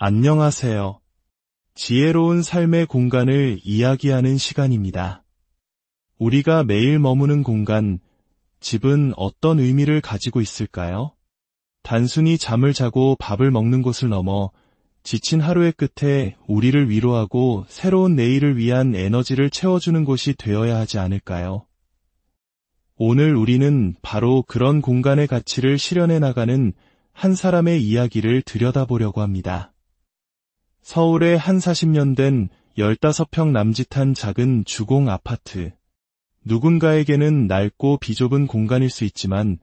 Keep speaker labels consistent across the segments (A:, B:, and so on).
A: 안녕하세요. 지혜로운 삶의 공간을 이야기하는 시간입니다. 우리가 매일 머무는 공간, 집은 어떤 의미를 가지고 있을까요? 단순히 잠을 자고 밥을 먹는 곳을 넘어 지친 하루의 끝에 우리를 위로하고 새로운 내일을 위한 에너지를 채워주는 곳이 되어야 하지 않을까요? 오늘 우리는 바로 그런 공간의 가치를 실현해 나가는 한 사람의 이야기를 들여다보려고 합니다. 서울의 한 40년 된 15평 남짓한 작은 주공 아파트. 누군가에게는 낡고 비좁은 공간일 수 있지만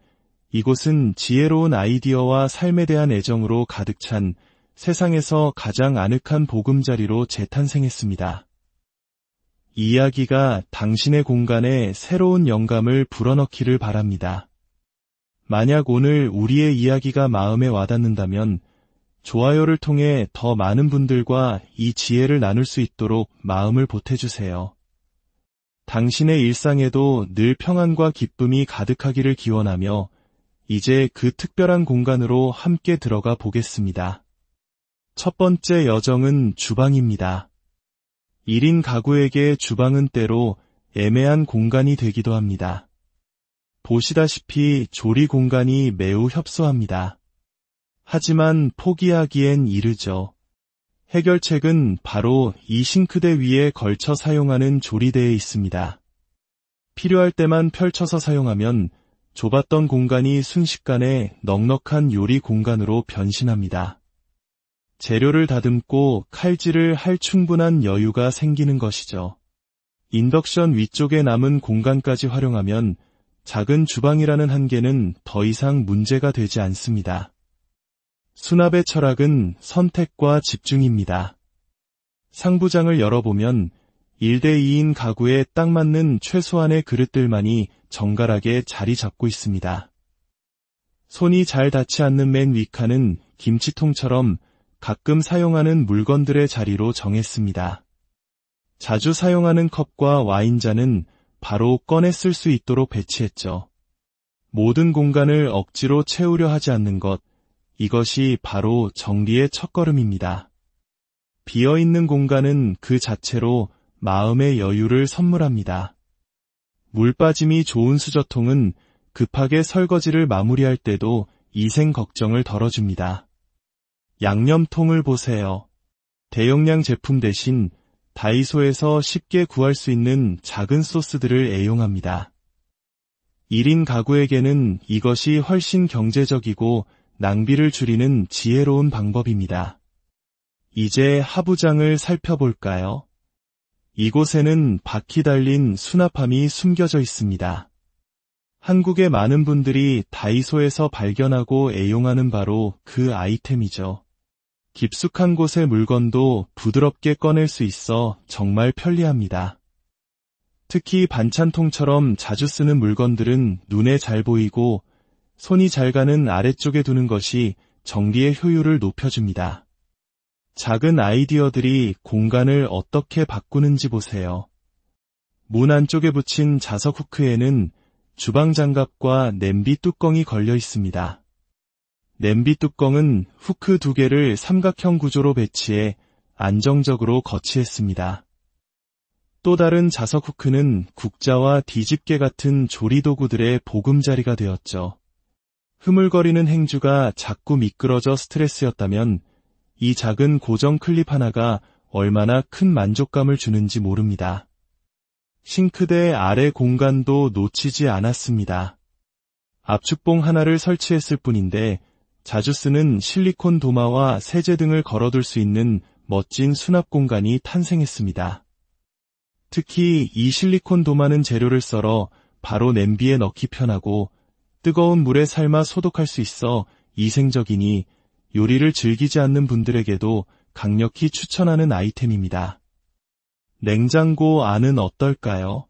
A: 이곳은 지혜로운 아이디어와 삶에 대한 애정으로 가득 찬 세상에서 가장 아늑한 보금자리로 재탄생했습니다. 이 이야기가 당신의 공간에 새로운 영감을 불어넣기를 바랍니다. 만약 오늘 우리의 이야기가 마음에 와닿는다면 좋아요를 통해 더 많은 분들과 이 지혜를 나눌 수 있도록 마음을 보태주세요. 당신의 일상에도 늘 평안과 기쁨이 가득하기를 기원하며 이제 그 특별한 공간으로 함께 들어가 보겠습니다. 첫 번째 여정은 주방입니다. 1인 가구에게 주방은 때로 애매한 공간이 되기도 합니다. 보시다시피 조리 공간이 매우 협소합니다. 하지만 포기하기엔 이르죠. 해결책은 바로 이 싱크대 위에 걸쳐 사용하는 조리대에 있습니다. 필요할 때만 펼쳐서 사용하면 좁았던 공간이 순식간에 넉넉한 요리 공간으로 변신합니다. 재료를 다듬고 칼질을 할 충분한 여유가 생기는 것이죠. 인덕션 위쪽에 남은 공간까지 활용하면 작은 주방이라는 한계는 더 이상 문제가 되지 않습니다. 수납의 철학은 선택과 집중입니다. 상부장을 열어보면 1대2인 가구에 딱 맞는 최소한의 그릇들만이 정갈하게 자리 잡고 있습니다. 손이 잘 닿지 않는 맨 윗칸은 김치통처럼 가끔 사용하는 물건들의 자리로 정했습니다. 자주 사용하는 컵과 와인잔은 바로 꺼내 쓸 수 있도록 배치했죠. 모든 공간을 억지로 채우려 하지 않는 것, 이것이 바로 정리의 첫걸음입니다. 비어있는 공간은 그 자체로 마음의 여유를 선물합니다. 물 빠짐이 좋은 수저통은 급하게 설거지를 마무리할 때도 위생 걱정을 덜어줍니다. 양념통을 보세요. 대용량 제품 대신 다이소에서 쉽게 구할 수 있는 작은 소스들을 애용합니다. 1인 가구에게는 이것이 훨씬 경제적이고 낭비를 줄이는 지혜로운 방법입니다. 이제 하부장을 살펴볼까요? 이곳에는 바퀴 달린 수납함이 숨겨져 있습니다. 한국의 많은 분들이 다이소에서 발견하고 애용하는 바로 그 아이템이죠. 깊숙한 곳의 물건도 부드럽게 꺼낼 수 있어 정말 편리합니다. 특히 반찬통처럼 자주 쓰는 물건들은 눈에 잘 보이고 손이 잘 가는 아래쪽에 두는 것이 정리의 효율을 높여줍니다. 작은 아이디어들이 공간을 어떻게 바꾸는지 보세요. 문 안쪽에 붙인 자석 후크에는 주방 장갑과 냄비 뚜껑이 걸려 있습니다. 냄비 뚜껑은 후크 2개를 삼각형 구조로 배치해 안정적으로 거치했습니다. 또 다른 자석 후크는 국자와 뒤집개 같은 조리도구들의 보금자리가 되었죠. 흐물거리는 행주가 자꾸 미끄러져 스트레스였다면 이 작은 고정 클립 하나가 얼마나 큰 만족감을 주는지 모릅니다. 싱크대 아래 공간도 놓치지 않았습니다. 압축봉 하나를 설치했을 뿐인데 자주 쓰는 실리콘 도마와 세제 등을 걸어둘 수 있는 멋진 수납 공간이 탄생했습니다. 특히 이 실리콘 도마는 재료를 썰어 바로 냄비에 넣기 편하고 뜨거운 물에 삶아 소독할 수 있어 위생적이니 요리를 즐기지 않는 분들에게도 강력히 추천하는 아이템입니다. 냉장고 안은 어떨까요?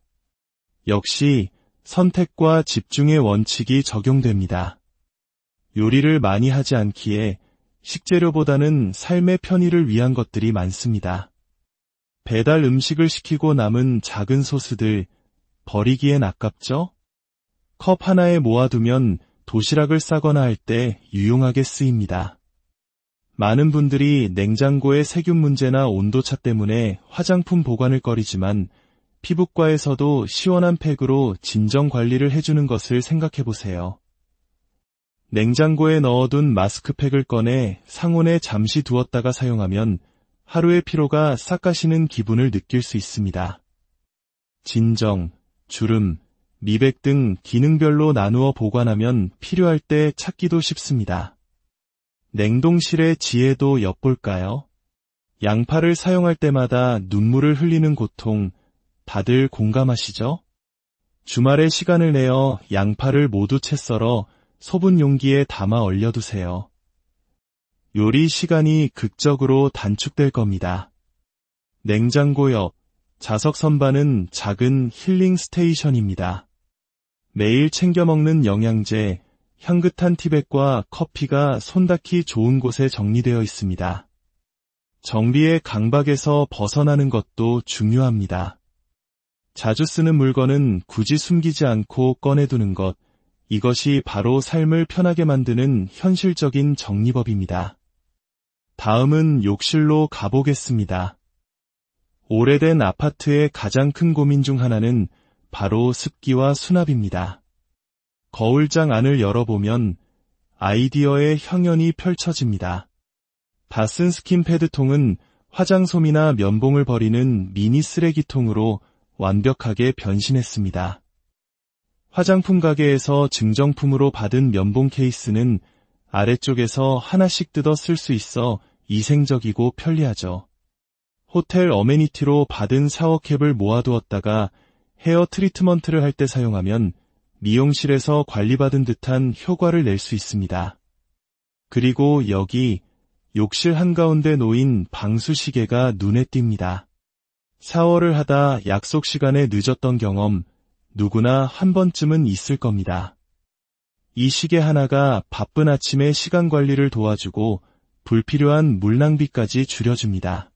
A: 역시 선택과 집중의 원칙이 적용됩니다. 요리를 많이 하지 않기에 식재료보다는 삶의 편의를 위한 것들이 많습니다. 배달 음식을 시키고 남은 작은 소스들, 버리기엔 아깝죠? 컵 하나에 모아두면 도시락을 싸거나 할 때 유용하게 쓰입니다. 많은 분들이 냉장고의 세균 문제나 온도차 때문에 화장품 보관을 꺼리지만 피부과에서도 시원한 팩으로 진정 관리를 해주는 것을 생각해 보세요. 냉장고에 넣어둔 마스크팩을 꺼내 상온에 잠시 두었다가 사용하면 하루의 피로가 싹 가시는 기분을 느낄 수 있습니다. 진정, 주름, 미백 등 기능별로 나누어 보관하면 필요할 때 찾기도 쉽습니다. 냉동실의 지혜도 엿볼까요? 양파를 사용할 때마다 눈물을 흘리는 고통, 다들 공감하시죠? 주말에 시간을 내어 양파를 모두 채 썰어 소분 용기에 담아 얼려두세요. 요리 시간이 극적으로 단축될 겁니다. 냉장고 옆 자석 선반은 작은 힐링 스테이션입니다. 매일 챙겨 먹는 영양제, 향긋한 티백과 커피가 손 닿기 좋은 곳에 정리되어 있습니다. 정비의 강박에서 벗어나는 것도 중요합니다. 자주 쓰는 물건은 굳이 숨기지 않고 꺼내두는 것, 이것이 바로 삶을 편하게 만드는 현실적인 정리법입니다. 다음은 욕실로 가보겠습니다. 오래된 아파트의 가장 큰 고민 중 하나는 바로 습기와 수납입니다. 거울장 안을 열어보면 아이디어의 향연이 펼쳐집니다. 다 쓴 스킨패드통은 화장솜이나 면봉을 버리는 미니 쓰레기통으로 완벽하게 변신했습니다. 화장품 가게에서 증정품으로 받은 면봉 케이스는 아래쪽에서 하나씩 뜯어 쓸 수 있어 위생적이고 편리하죠. 호텔 어메니티로 받은 샤워캡을 모아두었다가 헤어 트리트먼트를 할 때 사용하면 미용실에서 관리받은 듯한 효과를 낼 수 있습니다. 그리고 여기 욕실 한가운데 놓인 방수시계가 눈에 띕니다. 샤워를 하다 약속 시간에 늦었던 경험, 누구나 한 번쯤은 있을 겁니다. 이 시계 하나가 바쁜 아침의 시간 관리를 도와주고 불필요한 물 낭비까지 줄여줍니다.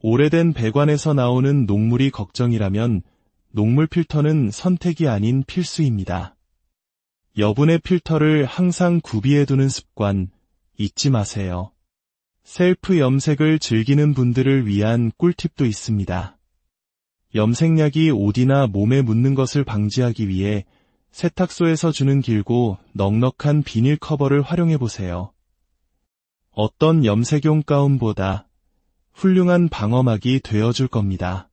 A: 오래된 배관에서 나오는 녹물이 걱정이라면 녹물 필터는 선택이 아닌 필수입니다. 여분의 필터를 항상 구비해두는 습관 잊지 마세요. 셀프 염색을 즐기는 분들을 위한 꿀팁도 있습니다. 염색약이 옷이나 몸에 묻는 것을 방지하기 위해 세탁소에서 주는 길고 넉넉한 비닐 커버를 활용해보세요. 어떤 염색용 가운보다 훌륭한 방어막이 되어줄 겁니다.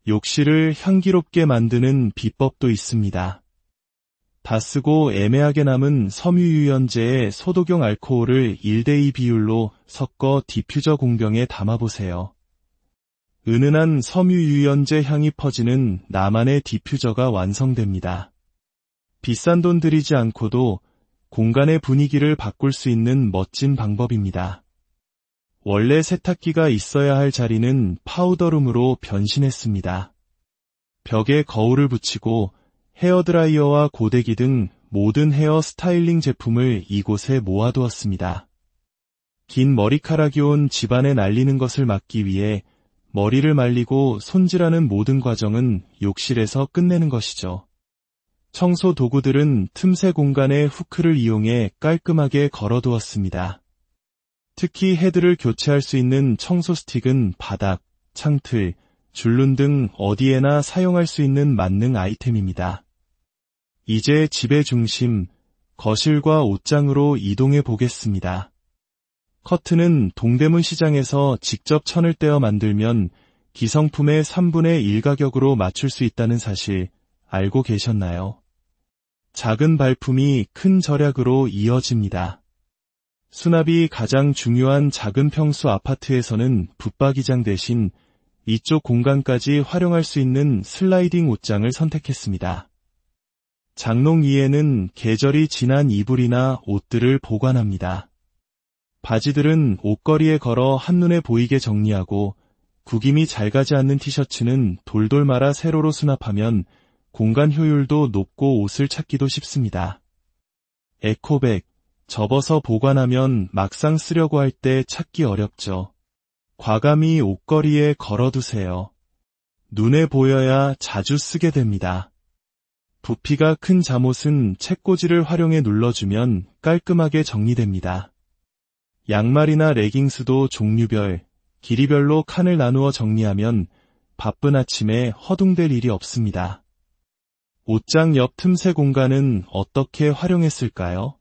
A: 욕실을 향기롭게 만드는 비법도 있습니다. 다 쓰고 애매하게 남은 섬유유연제에 소독용 알코올을 1:2 비율로 섞어 디퓨저 공병에 담아보세요. 은은한 섬유유연제 향이 퍼지는 나만의 디퓨저가 완성됩니다. 비싼 돈 들이지 않고도 공간의 분위기를 바꿀 수 있는 멋진 방법입니다. 원래 세탁기가 있어야 할 자리는 파우더룸으로 변신했습니다. 벽에 거울을 붙이고 헤어드라이어와 고데기 등 모든 헤어 스타일링 제품을 이곳에 모아두었습니다. 긴 머리카락이 온 집안에 날리는 것을 막기 위해 머리를 말리고 손질하는 모든 과정은 욕실에서 끝내는 것이죠. 청소 도구들은 틈새 공간에 후크를 이용해 깔끔하게 걸어두었습니다. 특히 헤드를 교체할 수 있는 청소 스틱은 바닥, 창틀, 줄눈 등 어디에나 사용할 수 있는 만능 아이템입니다. 이제 집의 중심, 거실과 옷장으로 이동해 보겠습니다. 커튼은 동대문 시장에서 직접 천을 떼어 만들면 기성품의 3분의 1 가격으로 맞출 수 있다는 사실 알고 계셨나요? 작은 발품이 큰 절약으로 이어집니다. 수납이 가장 중요한 작은 평수 아파트에서는 붙박이장 대신 이쪽 공간까지 활용할 수 있는 슬라이딩 옷장을 선택했습니다. 장롱 위에는 계절이 지난 이불이나 옷들을 보관합니다. 바지들은 옷걸이에 걸어 한눈에 보이게 정리하고 구김이 잘 가지 않는 티셔츠는 돌돌 말아 세로로 수납하면 공간 효율도 높고 옷을 찾기도 쉽습니다. 에코백, 접어서 보관하면 막상 쓰려고 할 때 찾기 어렵죠. 과감히 옷걸이에 걸어두세요. 눈에 보여야 자주 쓰게 됩니다. 부피가 큰 잠옷은 책꽂이를 활용해 눌러주면 깔끔하게 정리됩니다. 양말이나 레깅스도 종류별, 길이별로 칸을 나누어 정리하면 바쁜 아침에 허둥댈 일이 없습니다. 옷장 옆 틈새 공간은 어떻게 활용했을까요?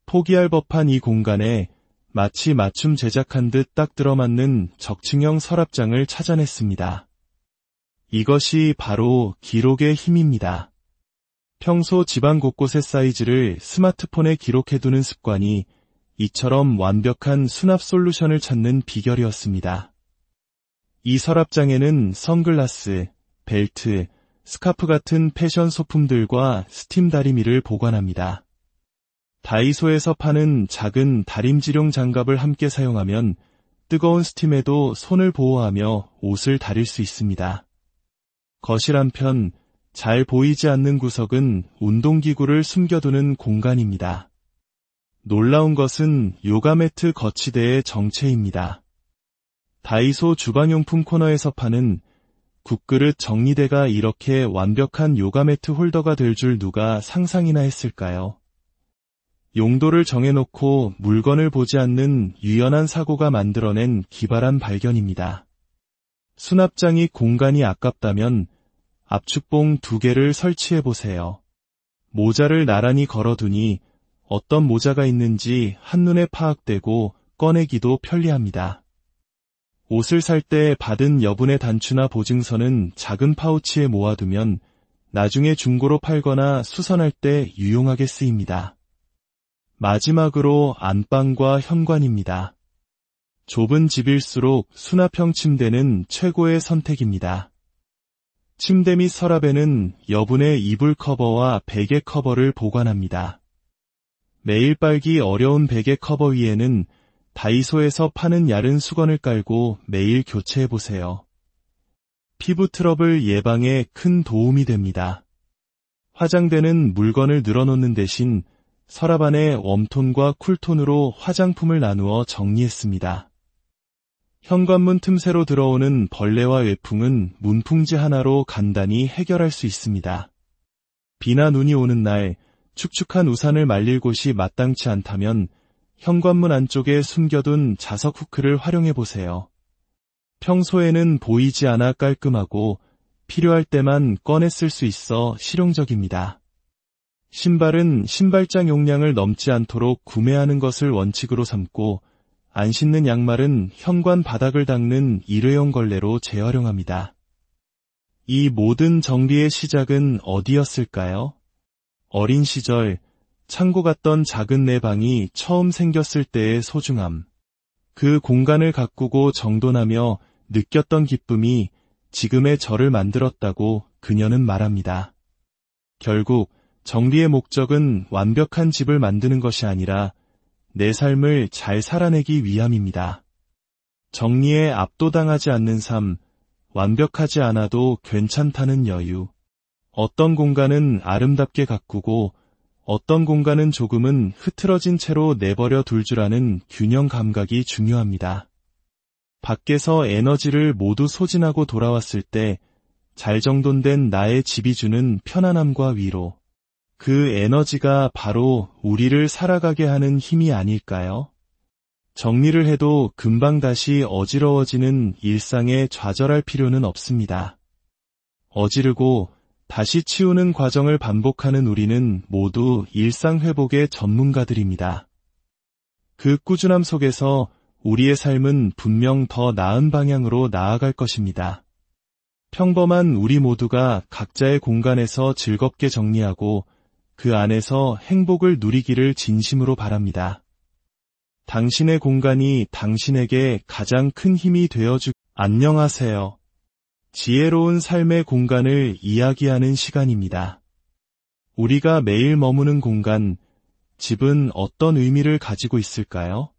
A: 포기할 법한 이 공간에 마치 맞춤 제작한 듯 딱 들어맞는 적층형 서랍장을 찾아냈습니다. 이것이 바로 기록의 힘입니다. 평소 집안 곳곳의 사이즈를 스마트폰에 기록해두는 습관이 이처럼 완벽한 수납 솔루션을 찾는 비결이었습니다. 이 서랍장에는 선글라스, 벨트, 스카프 같은 패션 소품들과 스팀 다리미를 보관합니다. 다이소에서 파는 작은 다림질용 장갑을 함께 사용하면 뜨거운 스팀에도 손을 보호하며 옷을 다릴 수 있습니다. 거실 한편 잘 보이지 않는 구석은 운동기구를 숨겨두는 공간입니다. 놀라운 것은 요가매트 거치대의 정체입니다. 다이소 주방용품 코너에서 파는 국그릇 정리대가 이렇게 완벽한 요가매트 홀더가 될 줄 누가 상상이나 했을까요? 용도를 정해놓고 물건을 보지 않는 유연한 사고가 만들어낸 기발한 발견입니다. 수납장이 공간이 아깝다면 압축봉 2개를 설치해보세요. 모자를 나란히 걸어두니 어떤 모자가 있는지 한눈에 파악되고 꺼내기도 편리합니다. 옷을 살 때 받은 여분의 단추나 보증서는 작은 파우치에 모아두면 나중에 중고로 팔거나 수선할 때 유용하게 쓰입니다. 마지막으로 안방과 현관입니다. 좁은 집일수록 수납형 침대는 최고의 선택입니다. 침대 및 서랍에는 여분의 이불 커버와 베개 커버를 보관합니다. 매일 빨기 어려운 베개 커버 위에는 다이소에서 파는 얇은 수건을 깔고 매일 교체해보세요. 피부 트러블 예방에 큰 도움이 됩니다. 화장대는 물건을 늘어놓는 대신 서랍 안에 웜톤과 쿨톤으로 화장품을 나누어 정리했습니다. 현관문 틈새로 들어오는 벌레와 외풍은 문풍지 하나로 간단히 해결할 수 있습니다. 비나 눈이 오는 날 축축한 우산을 말릴 곳이 마땅치 않다면 현관문 안쪽에 숨겨둔 자석 후크를 활용해보세요. 평소에는 보이지 않아 깔끔하고 필요할 때만 꺼내 쓸 수 있어 실용적입니다. 신발은 신발장 용량을 넘지 않도록 구매하는 것을 원칙으로 삼고 안 신는 양말은 현관 바닥을 닦는 일회용 걸레로 재활용합니다. 이 모든 정리의 시작은 어디였을까요? 어린 시절 창고 같던 작은 내 방이 처음 생겼을 때의 소중함. 그 공간을 가꾸고 정돈하며 느꼈던 기쁨이 지금의 저를 만들었다고 그녀는 말합니다. 결국 정리의 목적은 완벽한 집을 만드는 것이 아니라 내 삶을 잘 살아내기 위함입니다. 정리에 압도당하지 않는 삶, 완벽하지 않아도 괜찮다는 여유. 어떤 공간은 아름답게 가꾸고 어떤 공간은 조금은 흐트러진 채로 내버려 둘 줄 아는 균형 감각이 중요합니다. 밖에서 에너지를 모두 소진하고 돌아왔을 때 잘 정돈된 나의 집이 주는 편안함과 위로. 그 에너지가 바로 우리를 살아가게 하는 힘이 아닐까요? 정리를 해도 금방 다시 어지러워지는 일상에 좌절할 필요는 없습니다. 어지르고 다시 치우는 과정을 반복하는 우리는 모두 일상 회복의 전문가들입니다. 그 꾸준함 속에서 우리의 삶은 분명 더 나은 방향으로 나아갈 것입니다. 평범한 우리 모두가 각자의 공간에서 즐겁게 정리하고 그 안에서 행복을 누리기를 진심으로 바랍니다. 당신의 공간이 당신에게 가장 큰 힘이 되어주. 안녕하세요. 지혜로운 삶의 공간을 이야기하는 시간입니다. 우리가 매일 머무는 공간, 집은 어떤 의미를 가지고 있을까요?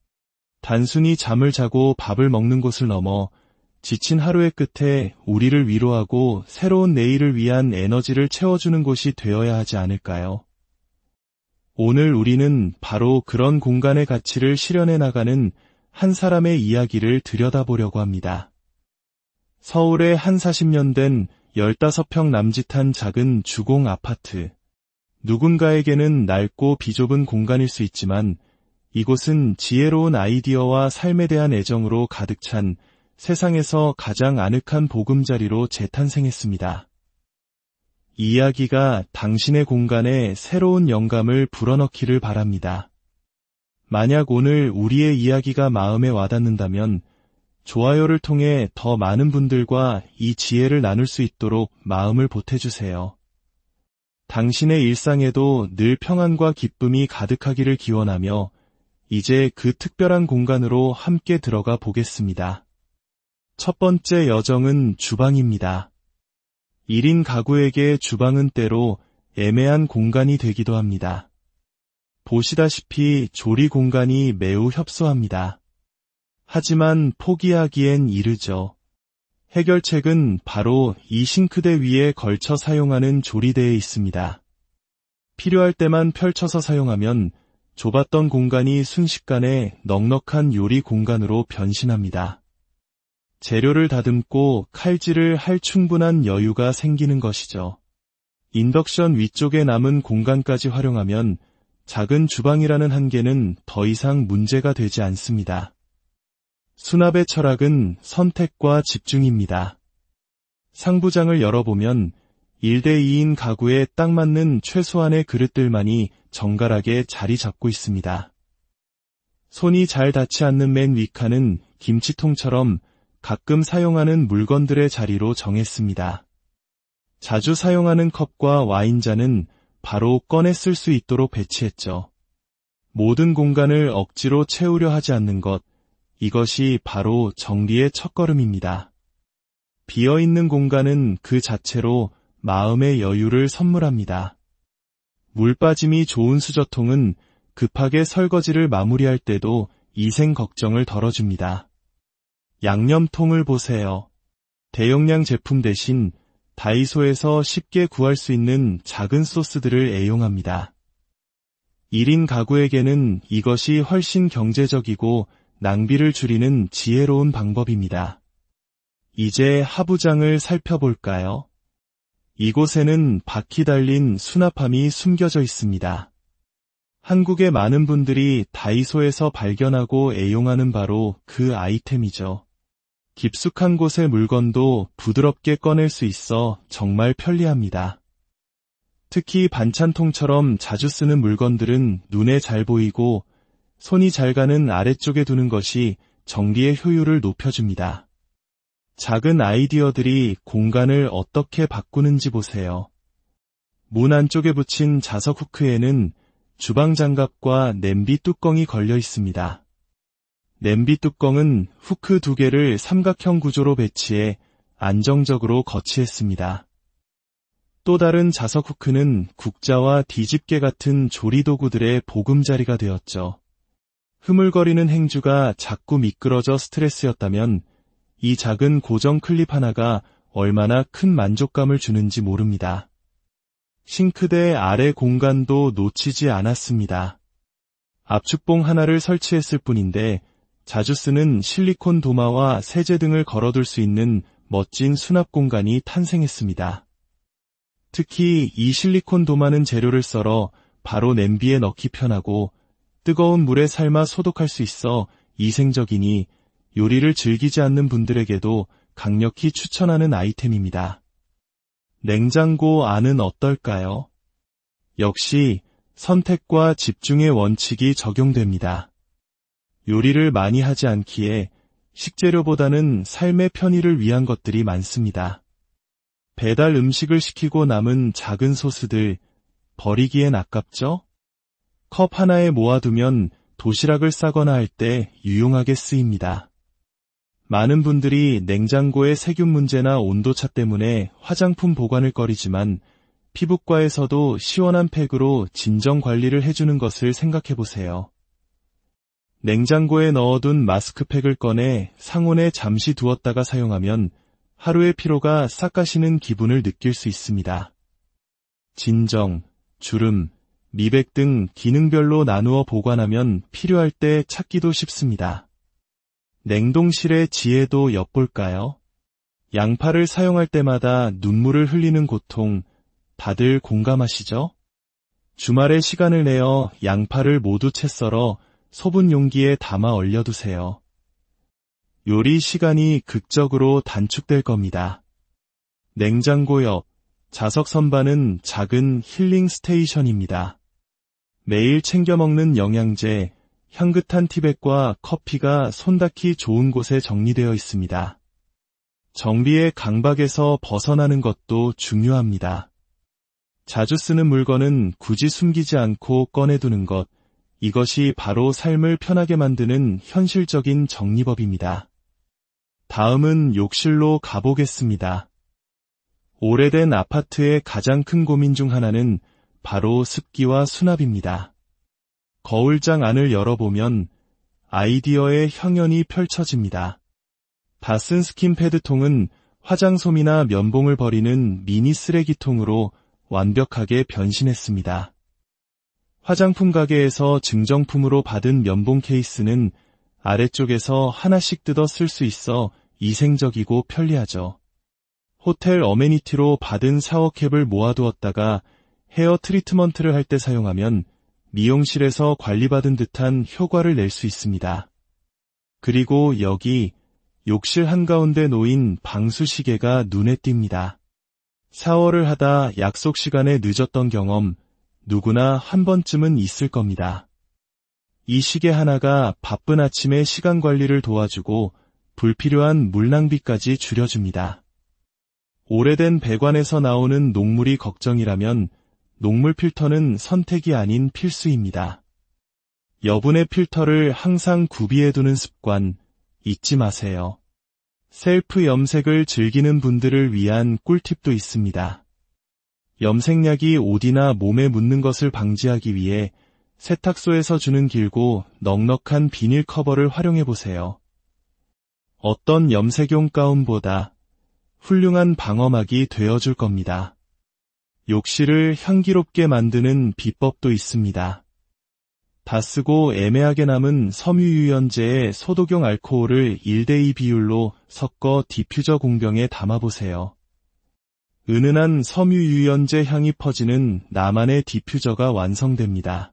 A: 단순히 잠을 자고 밥을 먹는 곳을 넘어 지친 하루의 끝에 우리를 위로하고 새로운 내일을 위한 에너지를 채워주는 곳이 되어야 하지 않을까요? 오늘 우리는 바로 그런 공간의 가치를 실현해 나가는 한 사람의 이야기를 들여다보려고 합니다. 서울의 한 40년 된 15평 남짓한 작은 주공 아파트. 누군가에게는 낡고 비좁은 공간일 수 있지만 이곳은 지혜로운 아이디어와 삶에 대한 애정으로 가득 찬 세상에서 가장 아늑한 보금자리로 재탄생했습니다. 이 이야기가 당신의 공간에 새로운 영감을 불어넣기를 바랍니다. 만약 오늘 우리의 이야기가 마음에 와닿는다면 좋아요를 통해 더 많은 분들과 이 지혜를 나눌 수 있도록 마음을 보태주세요. 당신의 일상에도 늘 평안과 기쁨이 가득하기를 기원하며 이제 그 특별한 공간으로 함께 들어가 보겠습니다. 첫 번째 여정은 주방입니다. 1인 가구에게 주방은 때로 애매한 공간이 되기도 합니다. 보시다시피 조리 공간이 매우 협소합니다. 하지만 포기하기엔 이르죠. 해결책은 바로 이 싱크대 위에 걸쳐 사용하는 조리대에 있습니다. 필요할 때만 펼쳐서 사용하면 좁았던 공간이 순식간에 넉넉한 요리 공간으로 변신합니다. 재료를 다듬고 칼질을 할 충분한 여유가 생기는 것이죠. 인덕션 위쪽에 남은 공간까지 활용하면 작은 주방이라는 한계는 더 이상 문제가 되지 않습니다. 수납의 철학은 선택과 집중입니다. 상부장을 열어보면 1대2인 가구에 딱 맞는 최소한의 그릇들만이 정갈하게 자리 잡고 있습니다. 손이 잘 닿지 않는 맨 윗칸은 김치통처럼 가끔 사용하는 물건들의 자리로 정했습니다. 자주 사용하는 컵과 와인잔은 바로 꺼내 쓸 수 있도록 배치했죠. 모든 공간을 억지로 채우려 하지 않는 것, 이것이 바로 정리의 첫걸음입니다. 비어있는 공간은 그 자체로 마음의 여유를 선물합니다. 물 빠짐이 좋은 수저통은 급하게 설거지를 마무리할 때도 위생 걱정을 덜어줍니다. 양념통을 보세요. 대용량 제품 대신 다이소에서 쉽게 구할 수 있는 작은 소스들을 애용합니다. 1인 가구에게는 이것이 훨씬 경제적이고 낭비를 줄이는 지혜로운 방법입니다. 이제 하부장을 살펴볼까요? 이곳에는 바퀴 달린 수납함이 숨겨져 있습니다. 한국의 많은 분들이 다이소에서 발견하고 애용하는 바로 그 아이템이죠. 깊숙한 곳의 물건도 부드럽게 꺼낼 수 있어 정말 편리합니다. 특히 반찬통처럼 자주 쓰는 물건들은 눈에 잘 보이고 손이 잘 가는 아래쪽에 두는 것이 정리의 효율을 높여줍니다. 작은 아이디어들이 공간을 어떻게 바꾸는지 보세요. 문 안쪽에 붙인 자석 후크에는 주방 장갑과 냄비 뚜껑이 걸려 있습니다. 냄비 뚜껑은 후크 2개를 삼각형 구조로 배치해 안정적으로 거치했습니다. 또 다른 자석 후크는 국자와 뒤집개 같은 조리도구들의 보금자리가 되었죠. 흐물거리는 행주가 자꾸 미끄러져 스트레스였다면 이 작은 고정 클립 하나가 얼마나 큰 만족감을 주는지 모릅니다. 싱크대 아래 공간도 놓치지 않았습니다. 압축봉 하나를 설치했을 뿐인데 자주 쓰는 실리콘 도마와 세제 등을 걸어둘 수 있는 멋진 수납 공간이 탄생했습니다. 특히 이 실리콘 도마는 재료를 썰어 바로 냄비에 넣기 편하고 뜨거운 물에 삶아 소독할 수 있어 위생적이니 요리를 즐기지 않는 분들에게도 강력히 추천하는 아이템입니다. 냉장고 안은 어떨까요? 역시 선택과 집중의 원칙이 적용됩니다. 요리를 많이 하지 않기에 식재료보다는 삶의 편의를 위한 것들이 많습니다. 배달 음식을 시키고 남은 작은 소스들, 버리기엔 아깝죠? 컵 하나에 모아두면 도시락을 싸거나 할 때 유용하게 쓰입니다. 많은 분들이 냉장고의 세균 문제나 온도차 때문에 화장품 보관을 꺼리지만 피부과에서도 시원한 팩으로 진정 관리를 해주는 것을 생각해보세요. 냉장고에 넣어둔 마스크팩을 꺼내 상온에 잠시 두었다가 사용하면 하루의 피로가 싹 가시는 기분을 느낄 수 있습니다. 진정, 주름, 미백 등 기능별로 나누어 보관하면 필요할 때 찾기도 쉽습니다. 냉동실의 지혜도 엿볼까요? 양파를 사용할 때마다 눈물을 흘리는 고통, 다들 공감하시죠? 주말에 시간을 내어 양파를 모두 채 썰어 소분 용기에 담아 얼려두세요. 요리 시간이 극적으로 단축될 겁니다. 냉장고 옆 자석 선반은 작은 힐링 스테이션입니다. 매일 챙겨 먹는 영양제, 향긋한 티백과 커피가 손 닿기 좋은 곳에 정리되어 있습니다. 정비의 강박에서 벗어나는 것도 중요합니다. 자주 쓰는 물건은 굳이 숨기지 않고 꺼내두는 것, 이것이 바로 삶을 편하게 만드는 현실적인 정리법입니다. 다음은 욕실로 가보겠습니다. 오래된 아파트의 가장 큰 고민 중 하나는 바로 습기와 수납입니다. 거울장 안을 열어보면 아이디어의 향연이 펼쳐집니다. 다 쓴 스킨패드통은 화장솜이나 면봉을 버리는 미니 쓰레기통으로 완벽하게 변신했습니다. 화장품 가게에서 증정품으로 받은 면봉 케이스는 아래쪽에서 하나씩 뜯어 쓸 수 있어 위생적이고 편리하죠. 호텔 어메니티로 받은 샤워캡을 모아두었다가 헤어 트리트먼트를 할 때 사용하면 미용실에서 관리받은 듯한 효과를 낼 수 있습니다. 그리고 여기 욕실 한가운데 놓인 방수시계가 눈에 띕니다. 샤워를 하다 약속 시간에 늦었던 경험, 누구나 한 번쯤은 있을 겁니다. 이 시계 하나가 바쁜 아침의 시간 관리를 도와주고 불필요한 물 낭비까지 줄여줍니다. 오래된 배관에서 나오는 녹물이 걱정이라면 녹물 필터는 선택이 아닌 필수입니다. 여분의 필터를 항상 구비해두는 습관 잊지 마세요. 셀프 염색을 즐기는 분들을 위한 꿀팁도 있습니다. 염색약이 옷이나 몸에 묻는 것을 방지하기 위해 세탁소에서 주는 길고 넉넉한 비닐 커버를 활용해보세요. 어떤 염색용 가운보다 훌륭한 방어막이 되어줄 겁니다. 욕실을 향기롭게 만드는 비법도 있습니다. 다 쓰고 애매하게 남은 섬유유연제에 소독용 알코올을 1:2 비율로 섞어 디퓨저 공병에 담아보세요. 은은한 섬유유연제 향이 퍼지는 나만의 디퓨저가 완성됩니다.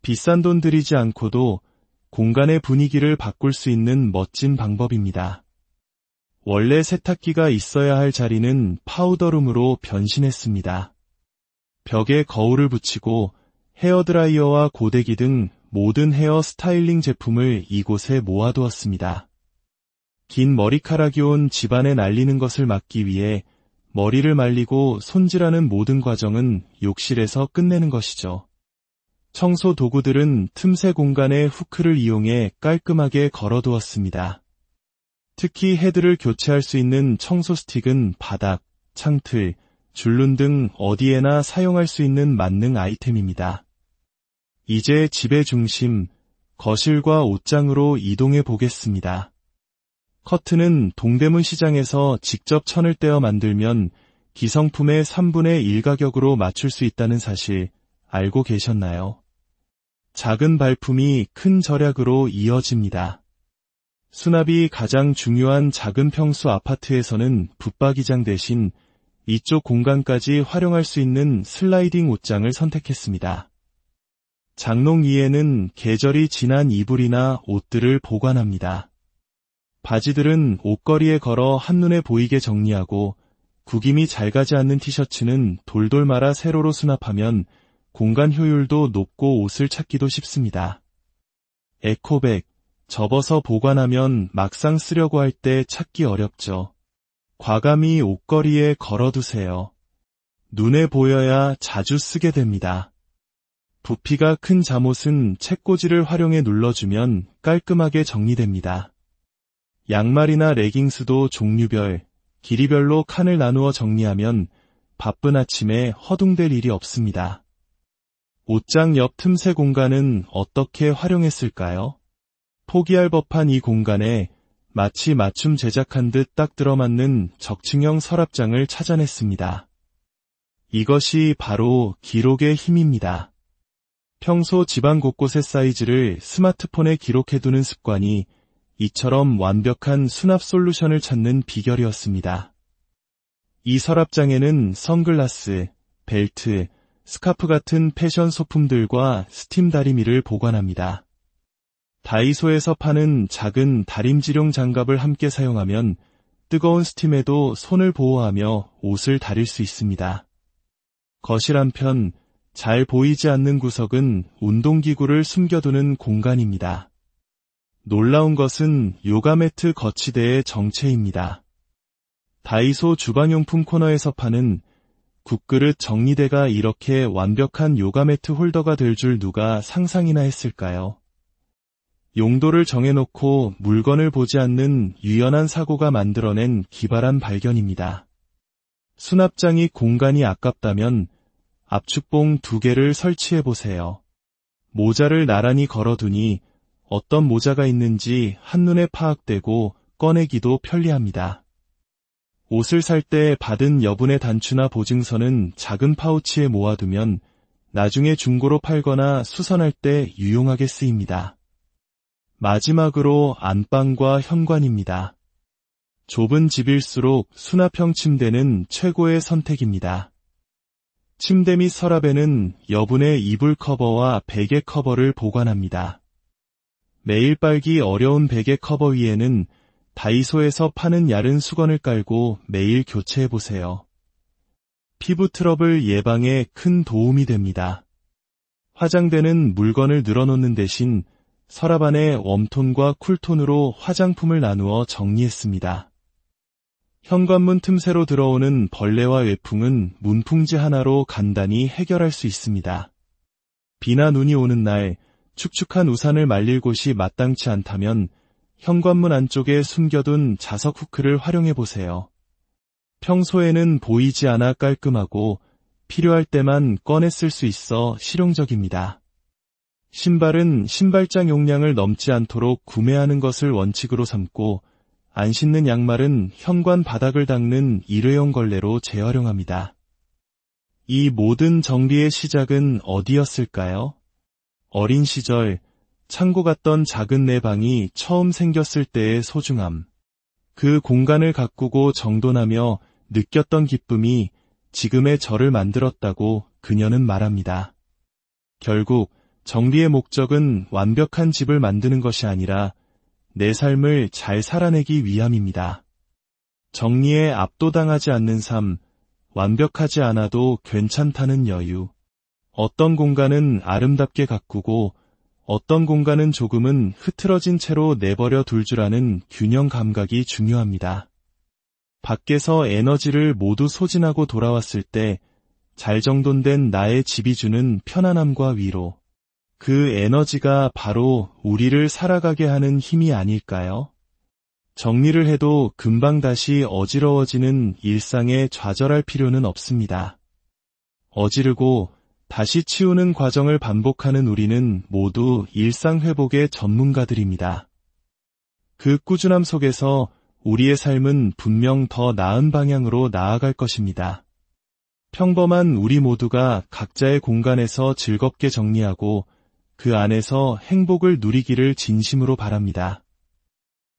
A: 비싼 돈 들이지 않고도 공간의 분위기를 바꿀 수 있는 멋진 방법입니다. 원래 세탁기가 있어야 할 자리는 파우더룸으로 변신했습니다. 벽에 거울을 붙이고 헤어드라이어와 고데기 등 모든 헤어 스타일링 제품을 이곳에 모아두었습니다. 긴 머리카락이 온 집안에 날리는 것을 막기 위해 머리를 말리고 손질하는 모든 과정은 욕실에서 끝내는 것이죠. 청소 도구들은 틈새 공간에 후크를 이용해 깔끔하게 걸어두었습니다. 특히 헤드를 교체할 수 있는 청소 스틱은 바닥, 창틀, 줄눈 등 어디에나 사용할 수 있는 만능 아이템입니다. 이제 집의 중심, 거실과 옷장으로 이동해 보겠습니다. 커튼은 동대문 시장에서 직접 천을 떼어 만들면 기성품의 3분의 1 가격으로 맞출 수 있다는 사실 알고 계셨나요? 작은 발품이 큰 절약으로 이어집니다. 수납이 가장 중요한 작은 평수 아파트에서는 붙박이장 대신 이쪽 공간까지 활용할 수 있는 슬라이딩 옷장을 선택했습니다. 장롱 위에는 계절이 지난 이불이나 옷들을 보관합니다. 바지들은 옷걸이에 걸어 한눈에 보이게 정리하고 구김이 잘 가지 않는 티셔츠는 돌돌 말아 세로로 수납하면 공간 효율도 높고 옷을 찾기도 쉽습니다. 에코백, 접어서 보관하면 막상 쓰려고 할 때 찾기 어렵죠. 과감히 옷걸이에 걸어두세요. 눈에 보여야 자주 쓰게 됩니다. 부피가 큰 잠옷은 책꽂이를 활용해 눌러주면 깔끔하게 정리됩니다. 양말이나 레깅스도 종류별, 길이별로 칸을 나누어 정리하면 바쁜 아침에 허둥댈 일이 없습니다. 옷장 옆 틈새 공간은 어떻게 활용했을까요? 포기할 법한 이 공간에 마치 맞춤 제작한 듯 딱 들어맞는 적층형 서랍장을 찾아냈습니다. 이것이 바로 기록의 힘입니다. 평소 집안 곳곳의 사이즈를 스마트폰에 기록해두는 습관이 이처럼 완벽한 수납 솔루션을 찾는 비결이었습니다. 이 서랍장에는 선글라스, 벨트, 스카프 같은 패션 소품들과 스팀 다리미를 보관합니다. 다이소에서 파는 작은 다림질용 장갑을 함께 사용하면 뜨거운 스팀에도 손을 보호하며 옷을 다릴 수 있습니다. 거실 한편 잘 보이지 않는 구석은 운동기구를 숨겨두는 공간입니다. 놀라운 것은 요가매트 거치대의 정체입니다. 다이소 주방용품 코너에서 파는 국그릇 정리대가 이렇게 완벽한 요가매트 홀더가 될 줄 누가 상상이나 했을까요? 용도를 정해놓고 물건을 보지 않는 유연한 사고가 만들어낸 기발한 발견입니다. 수납장이 공간이 아깝다면 압축봉 2개를 설치해보세요. 모자를 나란히 걸어두니 어떤 모자가 있는지 한눈에 파악되고 꺼내기도 편리합니다. 옷을 살 때 받은 여분의 단추나 보증서는 작은 파우치에 모아두면 나중에 중고로 팔거나 수선할 때 유용하게 쓰입니다. 마지막으로 안방과 현관입니다. 좁은 집일수록 수납형 침대는 최고의 선택입니다. 침대 및 서랍에는 여분의 이불 커버와 베개 커버를 보관합니다. 매일 빨기 어려운 베개 커버 위에는 다이소에서 파는 얇은 수건을 깔고 매일 교체해보세요. 피부 트러블 예방에 큰 도움이 됩니다. 화장대는 물건을 늘어놓는 대신 서랍 안에 웜톤과 쿨톤으로 화장품을 나누어 정리했습니다. 현관문 틈새로 들어오는 벌레와 외풍은 문풍지 하나로 간단히 해결할 수 있습니다. 비나 눈이 오는 날 축축한 우산을 말릴 곳이 마땅치 않다면 현관문 안쪽에 숨겨둔 자석 후크를 활용해보세요. 평소에는 보이지 않아 깔끔하고 필요할 때만 꺼내 쓸 수 있어 실용적입니다. 신발은 신발장 용량을 넘지 않도록 구매하는 것을 원칙으로 삼고 안 신는 양말은 현관 바닥을 닦는 일회용 걸레로 재활용합니다. 이 모든 정리의 시작은 어디였을까요? 어린 시절 창고 같던 작은 내 방이 처음 생겼을 때의 소중함. 그 공간을 가꾸고 정돈하며 느꼈던 기쁨이 지금의 저를 만들었다고 그녀는 말합니다. 결국 정리의 목적은 완벽한 집을 만드는 것이 아니라 내 삶을 잘 살아내기 위함입니다. 정리에 압도당하지 않는 삶, 완벽하지 않아도 괜찮다는 여유. 어떤 공간은 아름답게 가꾸고 어떤 공간은 조금은 흐트러진 채로 내버려 둘 줄 아는 균형 감각이 중요합니다. 밖에서 에너지를 모두 소진하고 돌아왔을 때 잘 정돈된 나의 집이 주는 편안함과 위로. 그 에너지가 바로 우리를 살아가게 하는 힘이 아닐까요? 정리를 해도 금방 다시 어지러워지는 일상에 좌절할 필요는 없습니다. 어지르고 다시 치우는 과정을 반복하는 우리는 모두 일상 회복의 전문가들입니다. 그 꾸준함 속에서 우리의 삶은 분명 더 나은 방향으로 나아갈 것입니다. 평범한 우리 모두가 각자의 공간에서 즐겁게 정리하고 그 안에서 행복을 누리기를 진심으로 바랍니다.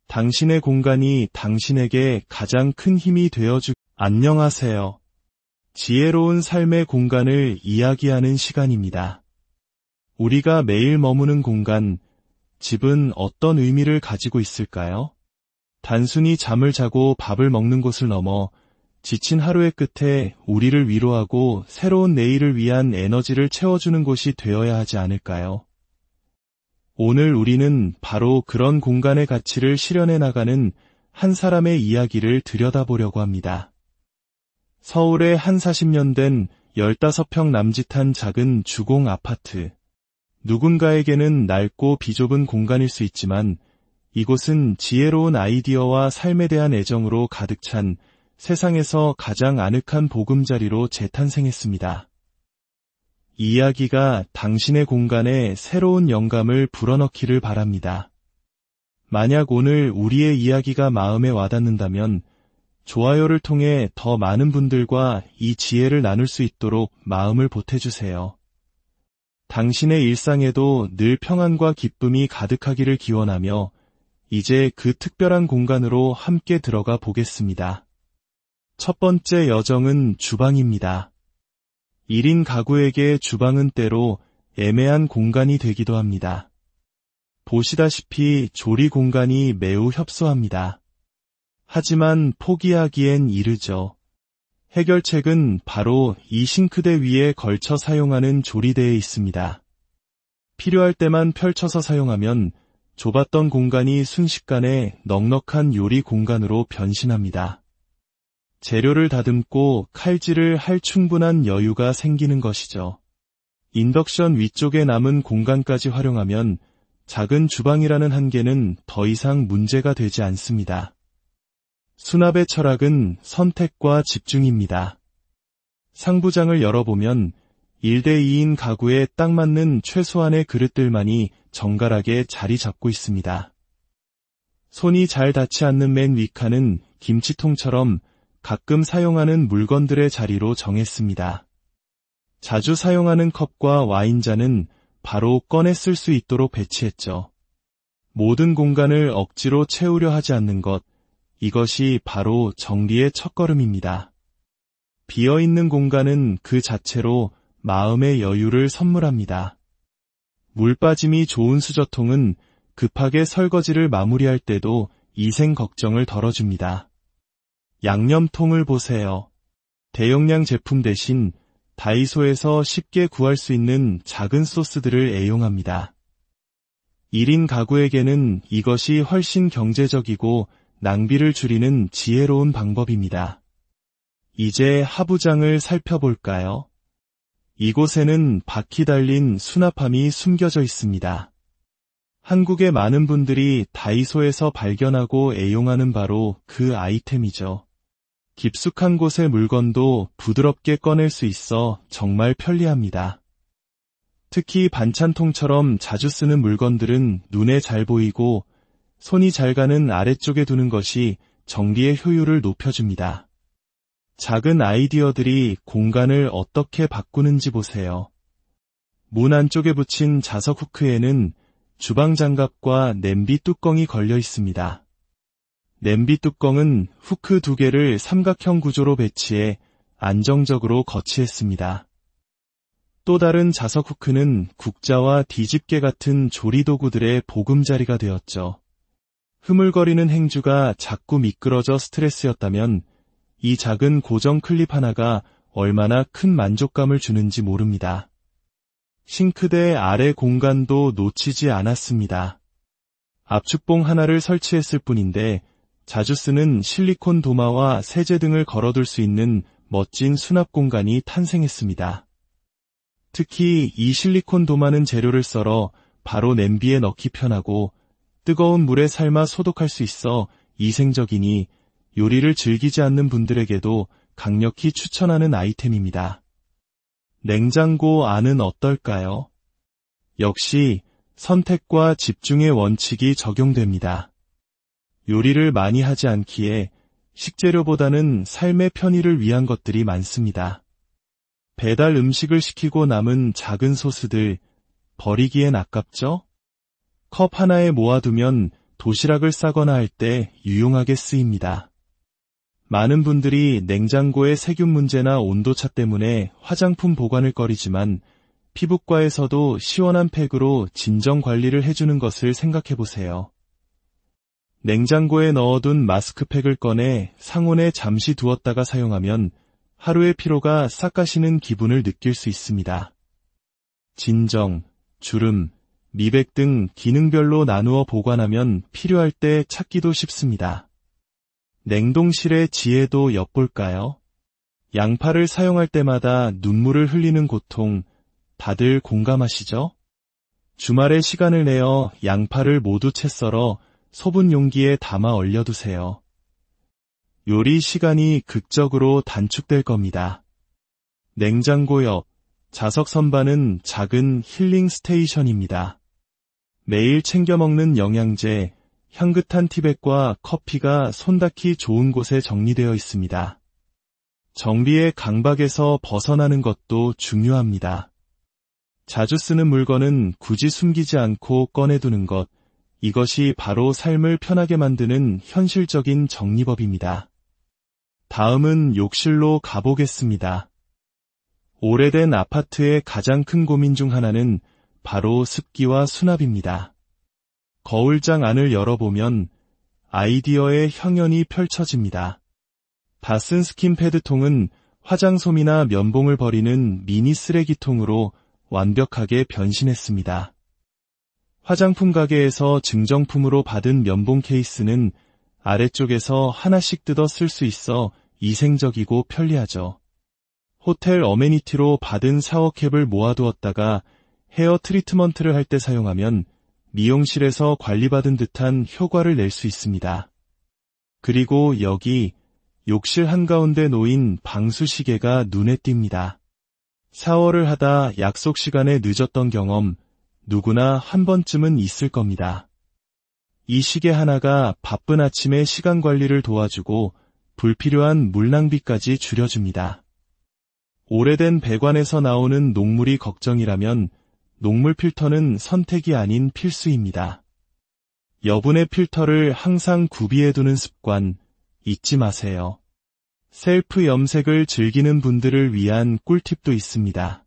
A: 당신의 공간이 당신에게 가장 큰 힘이 되어주. 안녕하세요. 지혜로운 삶의 공간을 이야기하는 시간입니다. 우리가 매일 머무는 공간, 집은 어떤 의미를 가지고 있을까요? 단순히 잠을 자고 밥을 먹는 곳을 넘어 지친 하루의 끝에 우리를 위로하고 새로운 내일을 위한 에너지를 채워주는 곳이 되어야 하지 않을까요? 오늘 우리는 바로 그런 공간의 가치를 실현해 나가는 한 사람의 이야기를 들여다보려고 합니다. 서울의 한 40년 된 15평 남짓한 작은 주공 아파트. 누군가에게는 낡고 비좁은 공간일 수 있지만 이곳은 지혜로운 아이디어와 삶에 대한 애정으로 가득 찬 세상에서 가장 아늑한 보금자리로 재탄생했습니다. 이 이야기가 당신의 공간에 새로운 영감을 불어넣기를 바랍니다. 만약 오늘 우리의 이야기가 마음에 와닿는다면 좋아요를 통해 더 많은 분들과 이 지혜를 나눌 수 있도록 마음을 보태주세요. 당신의 일상에도 늘 평안과 기쁨이 가득하기를 기원하며 이제 그 특별한 공간으로 함께 들어가 보겠습니다. 첫 번째 여정은 주방입니다. 1인 가구에게 주방은 때로 애매한 공간이 되기도 합니다. 보시다시피 조리 공간이 매우 협소합니다. 하지만 포기하기엔 이르죠. 해결책은 바로 이 싱크대 위에 걸쳐 사용하는 조리대에 있습니다. 필요할 때만 펼쳐서 사용하면 좁았던 공간이 순식간에 넉넉한 요리 공간으로 변신합니다. 재료를 다듬고 칼질을 할 충분한 여유가 생기는 것이죠. 인덕션 위쪽에 남은 공간까지 활용하면 작은 주방이라는 한계는 더 이상 문제가 되지 않습니다. 수납의 철학은 선택과 집중입니다. 상부장을 열어보면 1대2인 가구에 딱 맞는 최소한의 그릇들만이 정갈하게 자리 잡고 있습니다. 손이 잘 닿지 않는 맨 윗칸은 김치통처럼 가끔 사용하는 물건들의 자리로 정했습니다. 자주 사용하는 컵과 와인잔은 바로 꺼내 쓸 수 있도록 배치했죠. 모든 공간을 억지로 채우려 하지 않는 것, 이것이 바로 정리의 첫걸음입니다. 비어있는 공간은 그 자체로 마음의 여유를 선물합니다. 물 빠짐이 좋은 수저통은 급하게 설거지를 마무리할 때도 위생 걱정을 덜어줍니다. 양념통을 보세요. 대용량 제품 대신 다이소에서 쉽게 구할 수 있는 작은 소스들을 애용합니다. 1인 가구에게는 이것이 훨씬 경제적이고 낭비를 줄이는 지혜로운 방법입니다. 이제 하부장을 살펴볼까요? 이곳에는 바퀴 달린 수납함이 숨겨져 있습니다. 한국의 많은 분들이 다이소에서 발견하고 애용하는 바로 그 아이템이죠. 깊숙한 곳의 물건도 부드럽게 꺼낼 수 있어 정말 편리합니다. 특히 반찬통처럼 자주 쓰는 물건들은 눈에 잘 보이고 손이 잘 가는 아래쪽에 두는 것이 정리의 효율을 높여줍니다. 작은 아이디어들이 공간을 어떻게 바꾸는지 보세요. 문 안쪽에 붙인 자석 후크에는 주방 장갑과 냄비 뚜껑이 걸려 있습니다. 냄비 뚜껑은 후크 2개를 삼각형 구조로 배치해 안정적으로 거치했습니다. 또 다른 자석 후크는 국자와 뒤집개 같은 조리도구들의 보금자리가 되었죠. 흐물거리는 행주가 자꾸 미끄러져 스트레스였다면 이 작은 고정 클립 하나가 얼마나 큰 만족감을 주는지 모릅니다. 싱크대 아래 공간도 놓치지 않았습니다. 압축봉 하나를 설치했을 뿐인데 자주 쓰는 실리콘 도마와 세제 등을 걸어둘 수 있는 멋진 수납 공간이 탄생했습니다. 특히 이 실리콘 도마는 재료를 썰어 바로 냄비에 넣기 편하고 뜨거운 물에 삶아 소독할 수 있어 위생적이니 요리를 즐기지 않는 분들에게도 강력히 추천하는 아이템입니다. 냉장고 안은 어떨까요? 역시 선택과 집중의 원칙이 적용됩니다. 요리를 많이 하지 않기에 식재료보다는 삶의 편의를 위한 것들이 많습니다. 배달 음식을 시키고 남은 작은 소스들, 버리기엔 아깝죠? 컵 하나에 모아두면 도시락을 싸거나 할 때 유용하게 쓰입니다. 많은 분들이 냉장고의 세균 문제나 온도차 때문에 화장품 보관을 꺼리지만 피부과에서도 시원한 팩으로 진정 관리를 해주는 것을 생각해보세요. 냉장고에 넣어둔 마스크팩을 꺼내 상온에 잠시 두었다가 사용하면 하루의 피로가 싹 가시는 기분을 느낄 수 있습니다. 진정, 주름, 미백 등 기능별로 나누어 보관하면 필요할 때 찾기도 쉽습니다. 냉동실의 지혜도 엿볼까요? 양파를 사용할 때마다 눈물을 흘리는 고통, 다들 공감하시죠? 주말에 시간을 내어 양파를 모두 채 썰어 소분 용기에 담아 얼려두세요. 요리 시간이 극적으로 단축될 겁니다. 냉장고 옆 자석 선반은 작은 힐링 스테이션입니다. 매일 챙겨 먹는 영양제, 향긋한 티백과 커피가 손 닿기 좋은 곳에 정리되어 있습니다. 정비의 강박에서 벗어나는 것도 중요합니다. 자주 쓰는 물건은 굳이 숨기지 않고 꺼내두는 것, 이것이 바로 삶을 편하게 만드는 현실적인 정리법입니다. 다음은 욕실로 가보겠습니다. 오래된 아파트의 가장 큰 고민 중 하나는 바로 습기와 수납입니다. 거울장 안을 열어보면 아이디어의 향연이 펼쳐집니다. 다 쓴 스킨 패드통은 화장솜이나 면봉을 버리는 미니 쓰레기통으로 완벽하게 변신했습니다. 화장품 가게에서 증정품으로 받은 면봉 케이스는 아래쪽에서 하나씩 뜯어 쓸 수 있어 위생적이고 편리하죠. 호텔 어메니티로 받은 샤워캡을 모아두었다가 헤어 트리트먼트를 할 때 사용하면 미용실에서 관리받은 듯한 효과를 낼 수 있습니다. 그리고 여기 욕실 한가운데 놓인 방수시계가 눈에 띕니다. 샤워를 하다 약속 시간에 늦었던 경험 누구나 한 번쯤은 있을 겁니다. 이 시계 하나가 바쁜 아침에 시간 관리를 도와주고 불필요한 물 낭비까지 줄여줍니다. 오래된 배관에서 나오는 녹물이 걱정이라면 녹물 필터는 선택이 아닌 필수입니다. 여분의 필터를 항상 구비해두는 습관 잊지 마세요. 셀프 염색을 즐기는 분들을 위한 꿀팁도 있습니다.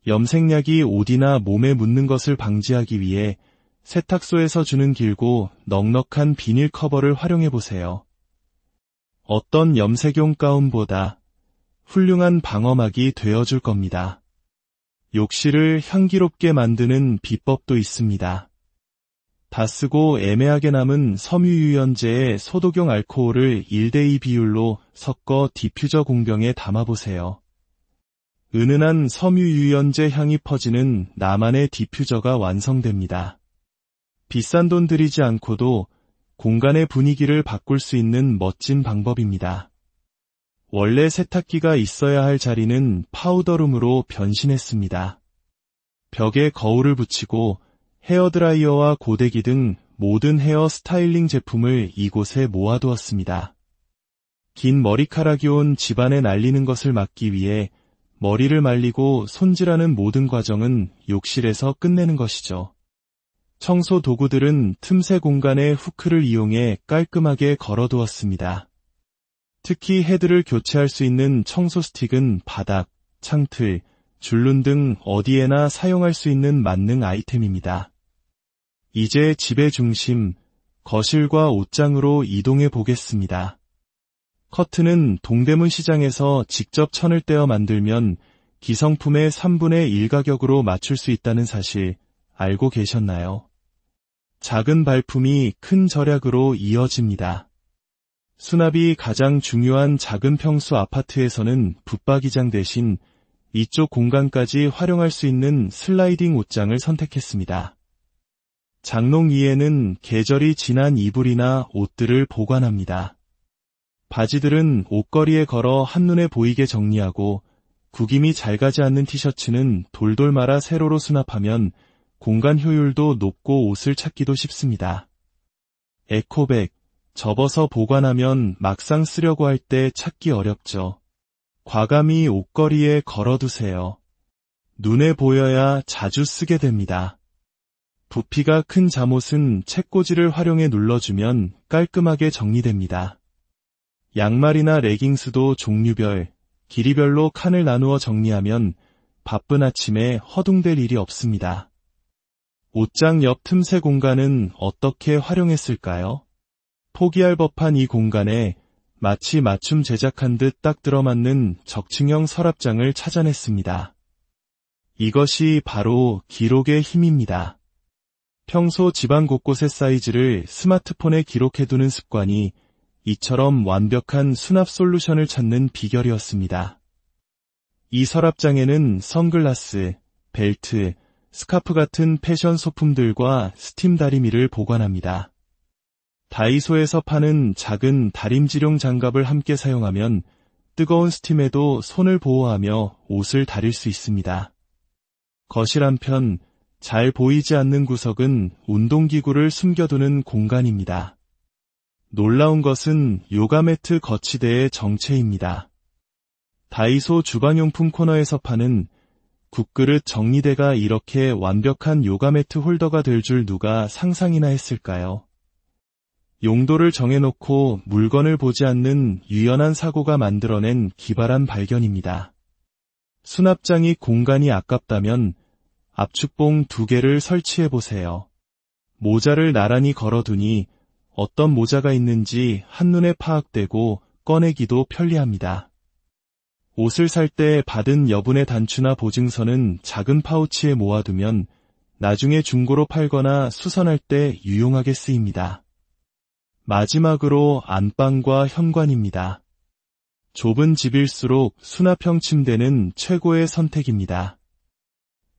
A: 염색약이 옷이나 몸에 묻는 것을 방지하기 위해 세탁소에서 주는 길고 넉넉한 비닐 커버를 활용해보세요. 어떤 염색용 가운보다 훌륭한 방어막이 되어줄 겁니다. 욕실을 향기롭게 만드는 비법도 있습니다. 다 쓰고 애매하게 남은 섬유유연제에 소독용 알코올을 1:2 비율로 섞어 디퓨저 공병에 담아보세요. 은은한 섬유유연제 향이 퍼지는 나만의 디퓨저가 완성됩니다. 비싼 돈 들이지 않고도 공간의 분위기를 바꿀 수 있는 멋진 방법입니다. 원래 세탁기가 있어야 할 자리는 파우더룸으로 변신했습니다. 벽에 거울을 붙이고 헤어드라이어와 고데기 등 모든 헤어 스타일링 제품을 이곳에 모아두었습니다. 긴 머리카락이 온 집안에 날리는 것을 막기 위해 머리를 말리고 손질하는 모든 과정은 욕실에서 끝내는 것이죠. 청소 도구들은 틈새 공간에 후크를 이용해 깔끔하게 걸어두었습니다. 특히 헤드를 교체할 수 있는 청소 스틱은 바닥, 창틀, 줄눈 등 어디에나 사용할 수 있는 만능 아이템입니다. 이제 집의 중심, 거실과 옷장으로 이동해 보겠습니다. 커튼은 동대문 시장에서 직접 천을 떼어 만들면 기성품의 3분의 1 가격으로 맞출 수 있다는 사실 알고 계셨나요? 작은 발품이 큰 절약으로 이어집니다. 수납이 가장 중요한 작은 평수 아파트에서는 붙박이장 대신 이쪽 공간까지 활용할 수 있는 슬라이딩 옷장을 선택했습니다. 장롱 위에는 계절이 지난 이불이나 옷들을 보관합니다. 바지들은 옷걸이에 걸어 한눈에 보이게 정리하고 구김이 잘 가지 않는 티셔츠는 돌돌 말아 세로로 수납하면 공간 효율도 높고 옷을 찾기도 쉽습니다. 에코백, 접어서 보관하면 막상 쓰려고 할 때 찾기 어렵죠. 과감히 옷걸이에 걸어두세요. 눈에 보여야 자주 쓰게 됩니다. 부피가 큰 잠옷은 책꽂이를 활용해 눌러주면 깔끔하게 정리됩니다. 양말이나 레깅스도 종류별, 길이별로 칸을 나누어 정리하면 바쁜 아침에 허둥댈 일이 없습니다. 옷장 옆 틈새 공간은 어떻게 활용했을까요? 포기할 법한 이 공간에 마치 맞춤 제작한 듯 딱 들어맞는 적층형 서랍장을 찾아냈습니다. 이것이 바로 기록의 힘입니다. 평소 집안 곳곳의 사이즈를 스마트폰에 기록해두는 습관이 이처럼 완벽한 수납 솔루션을 찾는 비결이었습니다. 이 서랍장에는 선글라스, 벨트, 스카프 같은 패션 소품들과 스팀 다리미를 보관합니다. 다이소에서 파는 작은 다림질용 장갑을 함께 사용하면 뜨거운 스팀에도 손을 보호하며 옷을 다릴 수 있습니다. 거실 한편 잘 보이지 않는 구석은 운동기구를 숨겨두는 공간입니다. 놀라운 것은 요가매트 거치대의 정체입니다. 다이소 주방용품 코너에서 파는 국그릇 정리대가 이렇게 완벽한 요가매트 홀더가 될 줄 누가 상상이나 했을까요? 용도를 정해놓고 물건을 보지 않는 유연한 사고가 만들어낸 기발한 발견입니다. 수납장이 공간이 아깝다면 압축봉 2개를 설치해보세요. 모자를 나란히 걸어두니 어떤 모자가 있는지 한눈에 파악되고 꺼내기도 편리합니다. 옷을 살 때 받은 여분의 단추나 보증서는 작은 파우치에 모아두면 나중에 중고로 팔거나 수선할 때 유용하게 쓰입니다. 마지막으로 안방과 현관입니다. 좁은 집일수록 수납형 침대는 최고의 선택입니다.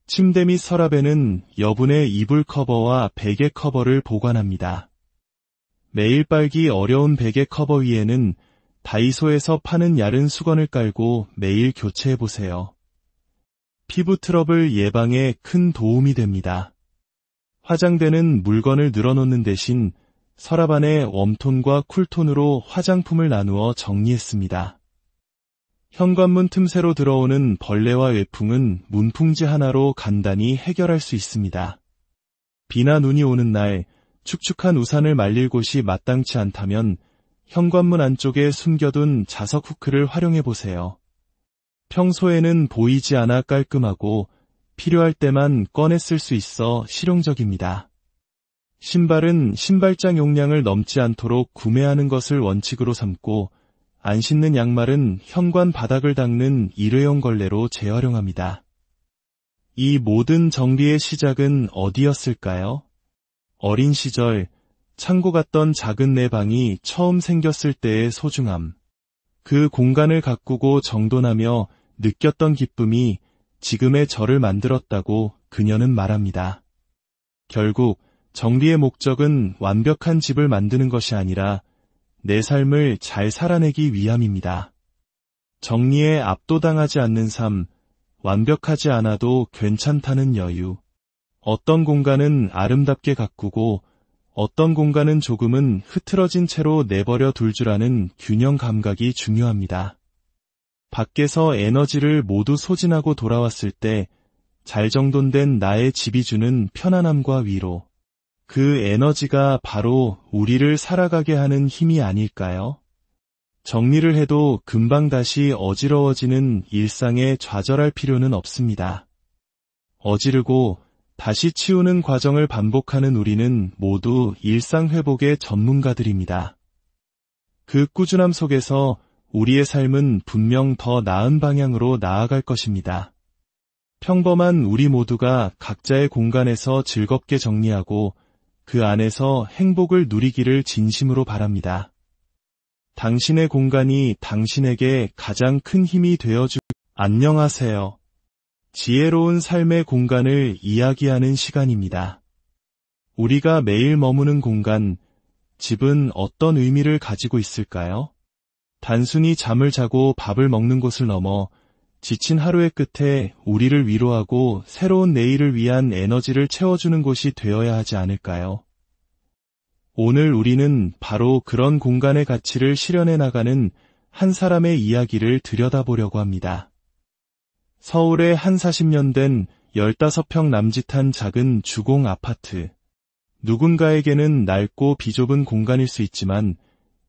A: 침대 및 서랍에는 여분의 이불 커버와 베개 커버를 보관합니다. 매일 빨기 어려운 베개 커버 위에는 다이소에서 파는 얇은 수건을 깔고 매일 교체해보세요. 피부 트러블 예방에 큰 도움이 됩니다. 화장대는 물건을 늘어놓는 대신 서랍 안에 웜톤과 쿨톤으로 화장품을 나누어 정리했습니다. 현관문 틈새로 들어오는 벌레와 외풍은 문풍지 하나로 간단히 해결할 수 있습니다. 비나 눈이 오는 날 축축한 우산을 말릴 곳이 마땅치 않다면 현관문 안쪽에 숨겨둔 자석 후크를 활용해보세요. 평소에는 보이지 않아 깔끔하고 필요할 때만 꺼내 쓸 수 있어 실용적입니다. 신발은 신발장 용량을 넘지 않도록 구매하는 것을 원칙으로 삼고 안 신는 양말은 현관 바닥을 닦는 일회용 걸레로 재활용합니다. 이 모든 정리의 시작은 어디였을까요? 어린 시절 창고 같던 작은 내 방이 처음 생겼을 때의 소중함. 그 공간을 가꾸고 정돈하며 느꼈던 기쁨이 지금의 저를 만들었다고 그녀는 말합니다. 결국 정리의 목적은 완벽한 집을 만드는 것이 아니라 내 삶을 잘 살아내기 위함입니다. 정리에 압도당하지 않는 삶, 완벽하지 않아도 괜찮다는 여유. 어떤 공간은 아름답게 가꾸고 어떤 공간은 조금은 흐트러진 채로 내버려 둘 줄 아는 균형 감각이 중요합니다. 밖에서 에너지를 모두 소진하고 돌아왔을 때 잘 정돈된 나의 집이 주는 편안함과 위로. 그 에너지가 바로 우리를 살아가게 하는 힘이 아닐까요? 정리를 해도 금방 다시 어지러워지는 일상에 좌절할 필요는 없습니다. 어지르고 다시 치우는 과정을 반복하는 우리는 모두 일상 회복의 전문가들입니다. 그 꾸준함 속에서 우리의 삶은 분명 더 나은 방향으로 나아갈 것입니다. 평범한 우리 모두가 각자의 공간에서 즐겁게 정리하고 그 안에서 행복을 누리기를 진심으로 바랍니다. 당신의 공간이 당신에게 가장 큰 힘이 되어주. 안녕하세요. 지혜로운 삶의 공간을 이야기하는 시간입니다. 우리가 매일 머무는 공간, 집은 어떤 의미를 가지고 있을까요? 단순히 잠을 자고 밥을 먹는 곳을 넘어 지친 하루의 끝에 우리를 위로하고 새로운 내일을 위한 에너지를 채워주는 곳이 되어야 하지 않을까요? 오늘 우리는 바로 그런 공간의 가치를 실현해 나가는 한 사람의 이야기를 들여다보려고 합니다. 서울의 한 40년 된 15평 남짓한 작은 주공 아파트. 누군가에게는 낡고 비좁은 공간일 수 있지만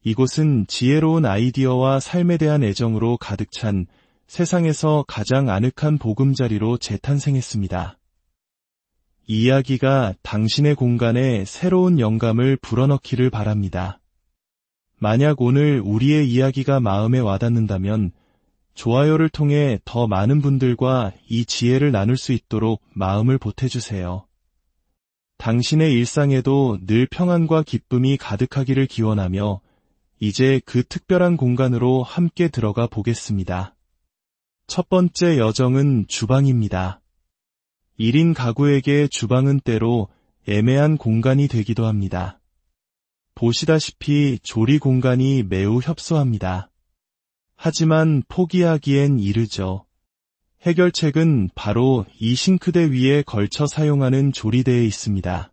A: 이곳은 지혜로운 아이디어와 삶에 대한 애정으로 가득 찬 세상에서 가장 아늑한 보금자리로 재탄생했습니다. 이 이야기가 당신의 공간에 새로운 영감을 불어넣기를 바랍니다. 만약 오늘 우리의 이야기가 마음에 와닿는다면 좋아요를 통해 더 많은 분들과 이 지혜를 나눌 수 있도록 마음을 보태주세요. 당신의 일상에도 늘 평안과 기쁨이 가득하기를 기원하며 이제 그 특별한 공간으로 함께 들어가 보겠습니다. 첫 번째 여정은 주방입니다. 1인 가구에게 주방은 때로 애매한 공간이 되기도 합니다. 보시다시피 조리 공간이 매우 협소합니다. 하지만 포기하기엔 이르죠. 해결책은 바로 이 싱크대 위에 걸쳐 사용하는 조리대에 있습니다.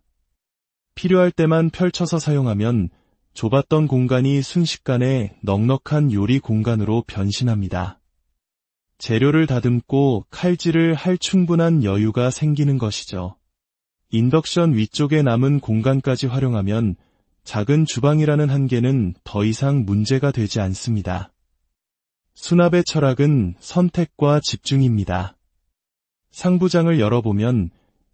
A: 필요할 때만 펼쳐서 사용하면 좁았던 공간이 순식간에 넉넉한 요리 공간으로 변신합니다. 재료를 다듬고 칼질을 할 충분한 여유가 생기는 것이죠. 인덕션 위쪽에 남은 공간까지 활용하면 작은 주방이라는 한계는 더 이상 문제가 되지 않습니다. 수납의 철학은 선택과 집중입니다. 상부장을 열어보면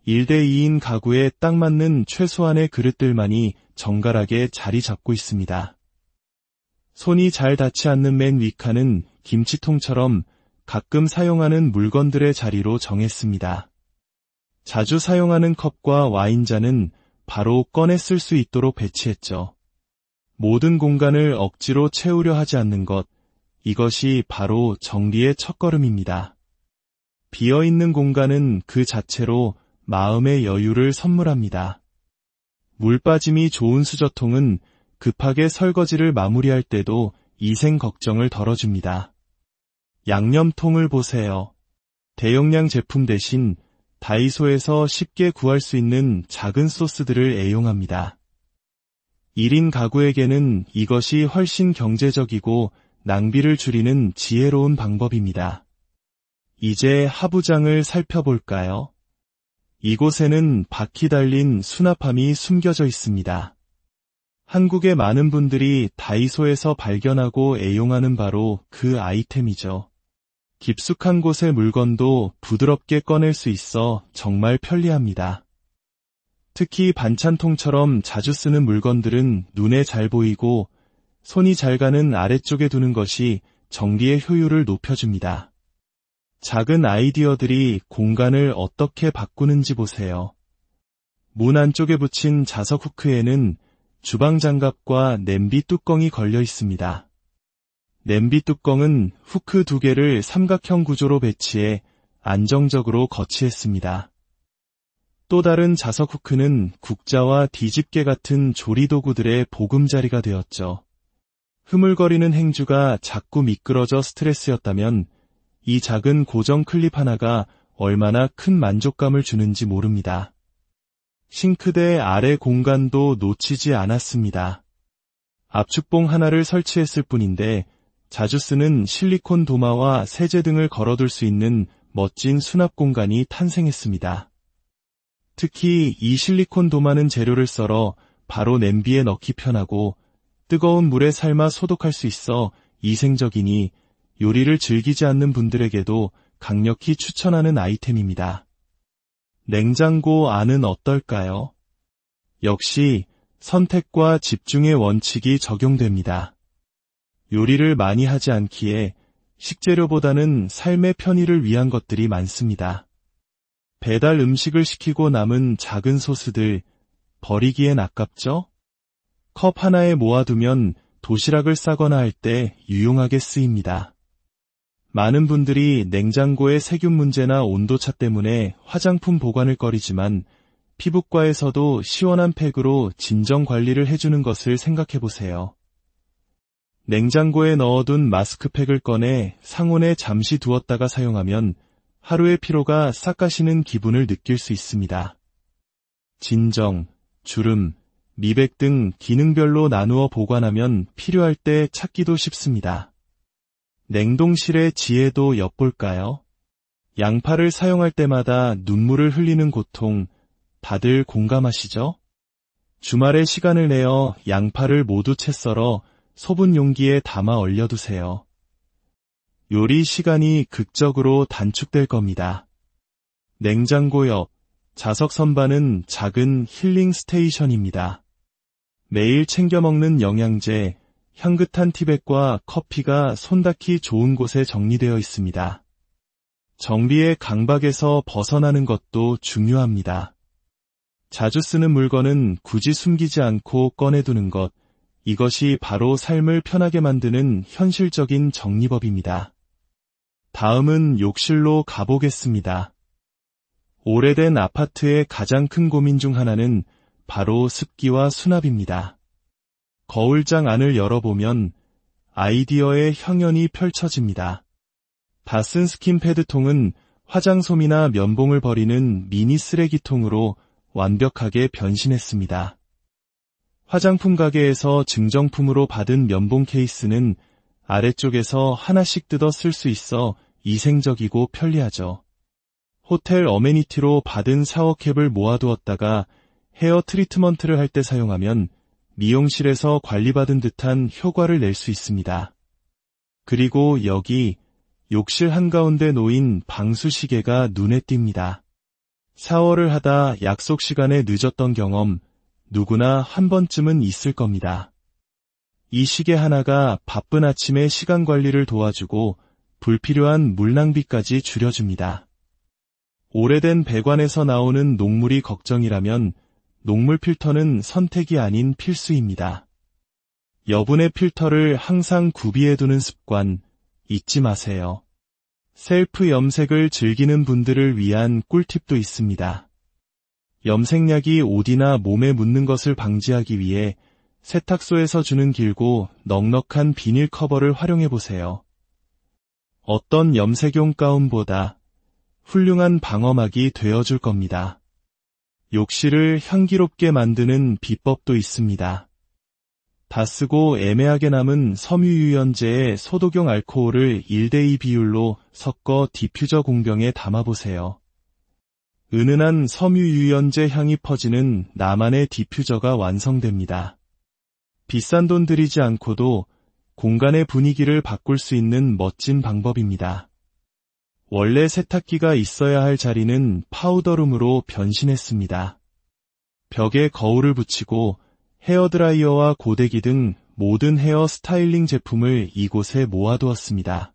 A: 1대2인 가구에 딱 맞는 최소한의 그릇들만이 정갈하게 자리 잡고 있습니다. 손이 잘 닿지 않는 맨 윗칸은 김치통처럼 가끔 사용하는 물건들의 자리로 정했습니다. 자주 사용하는 컵과 와인잔은 바로 꺼내 쓸 수 있도록 배치했죠. 모든 공간을 억지로 채우려 하지 않는 것, 이것이 바로 정리의 첫걸음입니다. 비어있는 공간은 그 자체로 마음의 여유를 선물합니다. 물 빠짐이 좋은 수저통은 급하게 설거지를 마무리할 때도 위생 걱정을 덜어줍니다. 양념통을 보세요. 대용량 제품 대신 다이소에서 쉽게 구할 수 있는 작은 소스들을 애용합니다. 1인 가구에게는 이것이 훨씬 경제적이고 낭비를 줄이는 지혜로운 방법입니다. 이제 하부장을 살펴볼까요? 이곳에는 바퀴 달린 수납함이 숨겨져 있습니다. 한국의 많은 분들이 다이소에서 발견하고 애용하는 바로 그 아이템이죠. 깊숙한 곳의 물건도 부드럽게 꺼낼 수 있어 정말 편리합니다. 특히 반찬통처럼 자주 쓰는 물건들은 눈에 잘 보이고 손이 잘 가는 아래쪽에 두는 것이 정리의 효율을 높여줍니다. 작은 아이디어들이 공간을 어떻게 바꾸는지 보세요. 문 안쪽에 붙인 자석 후크에는 주방 장갑과 냄비 뚜껑이 걸려 있습니다. 냄비 뚜껑은 후크 2개를 삼각형 구조로 배치해 안정적으로 거치했습니다. 또 다른 자석 후크는 국자와 뒤집개 같은 조리도구들의 보금자리가 되었죠. 흐물거리는 행주가 자꾸 미끄러져 스트레스였다면 이 작은 고정 클립 하나가 얼마나 큰 만족감을 주는지 모릅니다. 싱크대 아래 공간도 놓치지 않았습니다. 압축봉 하나를 설치했을 뿐인데 자주 쓰는 실리콘 도마와 세제 등을 걸어둘 수 있는 멋진 수납 공간이 탄생했습니다. 특히 이 실리콘 도마는 재료를 썰어 바로 냄비에 넣기 편하고 뜨거운 물에 삶아 소독할 수 있어 위생적이니 요리를 즐기지 않는 분들에게도 강력히 추천하는 아이템입니다. 냉장고 안은 어떨까요? 역시 선택과 집중의 원칙이 적용됩니다. 요리를 많이 하지 않기에 식재료보다는 삶의 편의를 위한 것들이 많습니다. 배달 음식을 시키고 남은 작은 소스들, 버리기엔 아깝죠? 컵 하나에 모아두면 도시락을 싸거나 할 때 유용하게 쓰입니다. 많은 분들이 냉장고의 세균 문제나 온도차 때문에 화장품 보관을 꺼리지만 피부과에서도 시원한 팩으로 진정 관리를 해주는 것을 생각해보세요. 냉장고에 넣어둔 마스크팩을 꺼내 상온에 잠시 두었다가 사용하면 하루의 피로가 싹 가시는 기분을 느낄 수 있습니다. 진정, 주름, 미백 등 기능별로 나누어 보관하면 필요할 때 찾기도 쉽습니다. 냉동실의 지혜도 엿볼까요? 양파를 사용할 때마다 눈물을 흘리는 고통, 다들 공감하시죠? 주말에 시간을 내어 양파를 모두 채 썰어 소분 용기에 담아 얼려두세요. 요리 시간이 극적으로 단축될 겁니다. 냉장고 옆 자석 선반은 작은 힐링 스테이션입니다. 매일 챙겨 먹는 영양제, 향긋한 티백과 커피가 손 닿기 좋은 곳에 정리되어 있습니다. 정비의 강박에서 벗어나는 것도 중요합니다. 자주 쓰는 물건은 굳이 숨기지 않고 꺼내두는 것, 이것이 바로 삶을 편하게 만드는 현실적인 정리법입니다. 다음은 욕실로 가보겠습니다. 오래된 아파트의 가장 큰 고민 중 하나는 바로 습기와 수납입니다. 거울장 안을 열어보면 아이디어의 향연이 펼쳐집니다. 다 쓴 스킨패드통은 화장솜이나 면봉을 버리는 미니 쓰레기통으로 완벽하게 변신했습니다. 화장품 가게에서 증정품으로 받은 면봉 케이스는 아래쪽에서 하나씩 뜯어 쓸 수 있어 위생적이고 편리하죠. 호텔 어메니티로 받은 샤워캡을 모아두었다가 헤어 트리트먼트를 할 때 사용하면 미용실에서 관리받은 듯한 효과를 낼 수 있습니다. 그리고 여기 욕실 한가운데 놓인 방수시계가 눈에 띕니다. 샤워를 하다 약속 시간에 늦었던 경험, 누구나 한 번쯤은 있을 겁니다. 이 시계 하나가 바쁜 아침에 시간 관리를 도와주고 불필요한 물 낭비까지 줄여줍니다. 오래된 배관에서 나오는 녹물이 걱정이라면 녹물 필터는 선택이 아닌 필수입니다. 여분의 필터를 항상 구비해두는 습관 잊지 마세요. 셀프 염색을 즐기는 분들을 위한 꿀팁도 있습니다. 염색약이 옷이나 몸에 묻는 것을 방지하기 위해 세탁소에서 주는 길고 넉넉한 비닐 커버를 활용해보세요. 어떤 염색용 가운보다 훌륭한 방어막이 되어줄 겁니다. 욕실을 향기롭게 만드는 비법도 있습니다. 다 쓰고 애매하게 남은 섬유유연제에 소독용 알코올을 1:2 비율로 섞어 디퓨저 공병에 담아보세요. 은은한 섬유유연제 향이 퍼지는 나만의 디퓨저가 완성됩니다. 비싼 돈 들이지 않고도 공간의 분위기를 바꿀 수 있는 멋진 방법입니다. 원래 세탁기가 있어야 할 자리는 파우더룸으로 변신했습니다. 벽에 거울을 붙이고 헤어드라이어와 고데기 등 모든 헤어 스타일링 제품을 이곳에 모아두었습니다.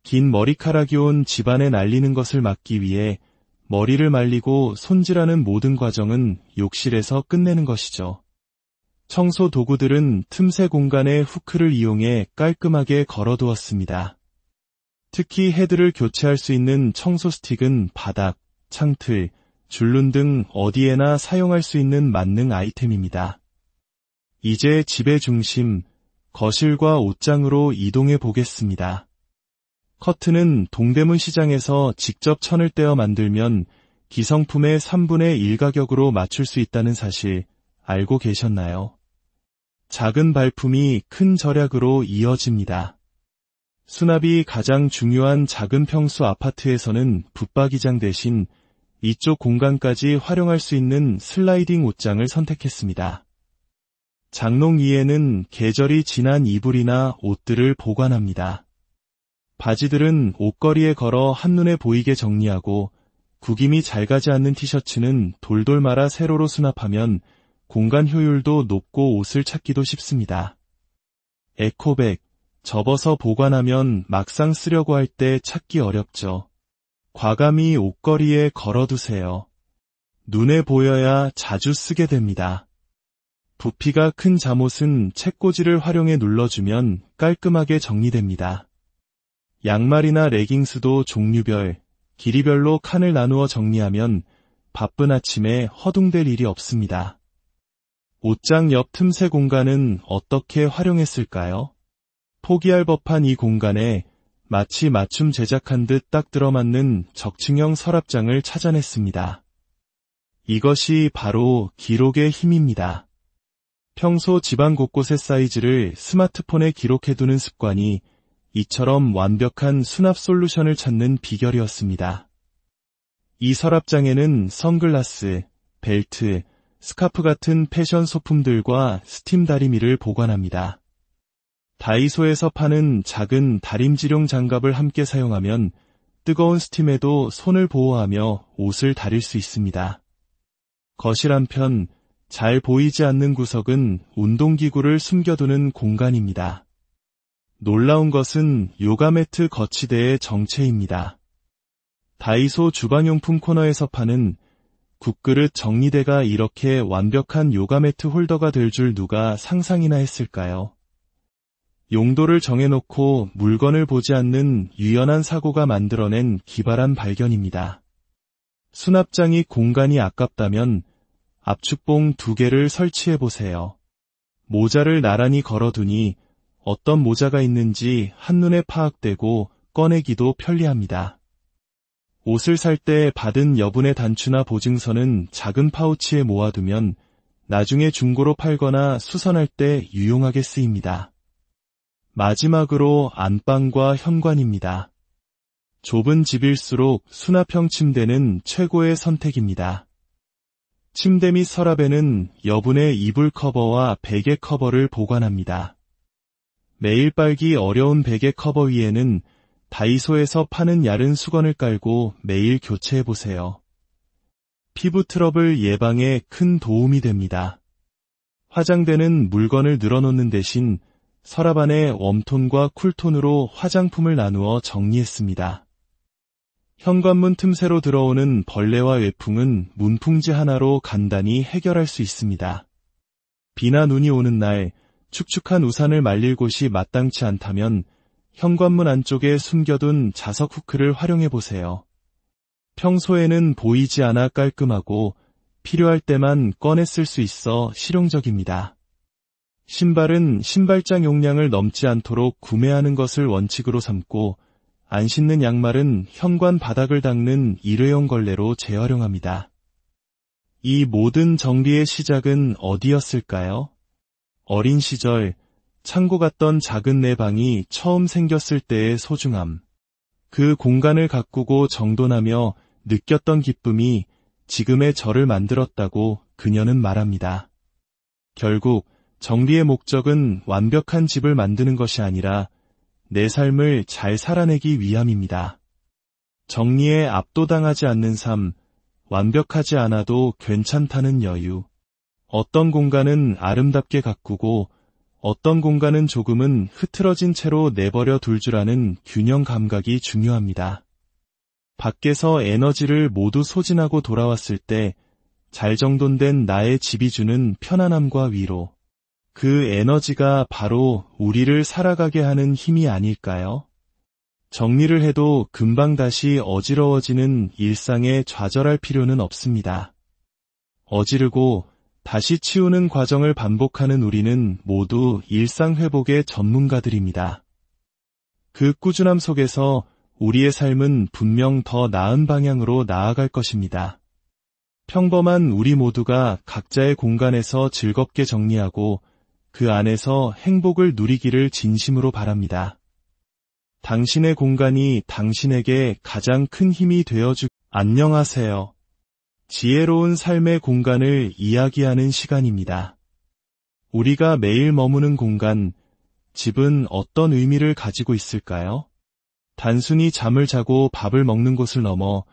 A: 긴 머리카락이 온 집안에 날리는 것을 막기 위해 머리를 말리고 손질하는 모든 과정은 욕실에서 끝내는 것이죠. 청소 도구들은 틈새 공간에 후크를 이용해 깔끔하게 걸어두었습니다. 특히 헤드를 교체할 수 있는 청소 스틱은 바닥, 창틀, 줄눈 등 어디에나 사용할 수 있는 만능 아이템입니다. 이제 집의 중심, 거실과 옷장으로 이동해 보겠습니다. 커튼은 동대문 시장에서 직접 천을 떼어 만들면 기성품의 3분의 1 가격으로 맞출 수 있다는 사실 알고 계셨나요? 작은 발품이 큰 절약으로 이어집니다. 수납이 가장 중요한 작은 평수 아파트에서는 붙박이장 대신 이쪽 공간까지 활용할 수 있는 슬라이딩 옷장을 선택했습니다. 장롱 위에는 계절이 지난 이불이나 옷들을 보관합니다. 바지들은 옷걸이에 걸어 한눈에 보이게 정리하고 구김이 잘 가지 않는 티셔츠는 돌돌 말아 세로로 수납하면 공간 효율도 높고 옷을 찾기도 쉽습니다. 에코백, 접어서 보관하면 막상 쓰려고 할 때 찾기 어렵죠. 과감히 옷걸이에 걸어두세요. 눈에 보여야 자주 쓰게 됩니다. 부피가 큰 잠옷은 책꽂이를 활용해 눌러주면 깔끔하게 정리됩니다. 양말이나 레깅스도 종류별, 길이별로 칸을 나누어 정리하면 바쁜 아침에 허둥댈 일이 없습니다. 옷장 옆 틈새 공간은 어떻게 활용했을까요? 포기할 법한 이 공간에 마치 맞춤 제작한 듯 딱 들어맞는 적층형 서랍장을 찾아냈습니다. 이것이 바로 기록의 힘입니다. 평소 집안 곳곳의 사이즈를 스마트폰에 기록해두는 습관이 이처럼 완벽한 수납 솔루션을 찾는 비결이었습니다. 이 서랍장에는 선글라스, 벨트, 스카프 같은 패션 소품들과 스팀 다리미를 보관합니다. 다이소에서 파는 작은 다림질용 장갑을 함께 사용하면 뜨거운 스팀에도 손을 보호하며 옷을 다릴 수 있습니다. 거실 한편 잘 보이지 않는 구석은 운동기구를 숨겨두는 공간입니다. 놀라운 것은 요가매트 거치대의 정체입니다. 다이소 주방용품 코너에서 파는 국그릇 정리대가 이렇게 완벽한 요가매트 홀더가 될 줄 누가 상상이나 했을까요? 용도를 정해놓고 물건을 보지 않는 유연한 사고가 만들어낸 기발한 발견입니다. 수납장이 공간이 아깝다면 압축봉 2개를 설치해보세요. 모자를 나란히 걸어두니 어떤 모자가 있는지 한눈에 파악되고 꺼내기도 편리합니다. 옷을 살 때 받은 여분의 단추나 보증서는 작은 파우치에 모아두면 나중에 중고로 팔거나 수선할 때 유용하게 쓰입니다. 마지막으로 안방과 현관입니다. 좁은 집일수록 수납형 침대는 최고의 선택입니다. 침대 및 서랍에는 여분의 이불 커버와 베개 커버를 보관합니다. 매일 빨기 어려운 베개 커버 위에는 다이소에서 파는 얇은 수건을 깔고 매일 교체해보세요. 피부 트러블 예방에 큰 도움이 됩니다. 화장대는 물건을 늘어놓는 대신 서랍 안에 웜톤과 쿨톤으로 화장품을 나누어 정리했습니다. 현관문 틈새로 들어오는 벌레와 외풍은 문풍지 하나로 간단히 해결할 수 있습니다. 비나 눈이 오는 날 축축한 우산을 말릴 곳이 마땅치 않다면 현관문 안쪽에 숨겨둔 자석 후크를 활용해 보세요. 평소에는 보이지 않아 깔끔하고 필요할 때만 꺼내 쓸 수 있어 실용적입니다. 신발은 신발장 용량을 넘지 않도록 구매하는 것을 원칙으로 삼고 안 신는 양말은 현관 바닥을 닦는 일회용 걸레로 재활용합니다. 이 모든 정리의 시작은 어디였을까요? 어린 시절 창고 같던 작은 내 방이 처음 생겼을 때의 소중함. 그 공간을 가꾸고 정돈하며 느꼈던 기쁨이 지금의 저를 만들었다고 그녀는 말합니다. 결국 정리의 목적은 완벽한 집을 만드는 것이 아니라 내 삶을 잘 살아내기 위함입니다. 정리에 압도당하지 않는 삶, 완벽하지 않아도 괜찮다는 여유. 어떤 공간은 아름답게 가꾸고 어떤 공간은 조금은 흐트러진 채로 내버려 둘 줄 아는 균형 감각이 중요합니다. 밖에서 에너지를 모두 소진하고 돌아왔을 때 잘 정돈된 나의 집이 주는 편안함과 위로. 그 에너지가 바로 우리를 살아가게 하는 힘이 아닐까요? 정리를 해도 금방 다시 어지러워지는 일상에 좌절할 필요는 없습니다. 어지르고 다시 치우는 과정을 반복하는 우리는 모두 일상 회복의 전문가들입니다. 그 꾸준함 속에서 우리의 삶은 분명 더 나은 방향으로 나아갈 것입니다. 평범한 우리 모두가 각자의 공간에서 즐겁게 정리하고 그 안에서 행복을 누리기를 진심으로 바랍니다. 당신의 공간이 당신에게 가장 큰 힘이 되어주. 안녕하세요. 지혜로운 삶의 공간을 이야기하는 시간입니다. 우리가 매일 머무는 공간, 집은 어떤 의미를 가지고 있을까요? 단순히 잠을 자고 밥을 먹는 곳을 넘어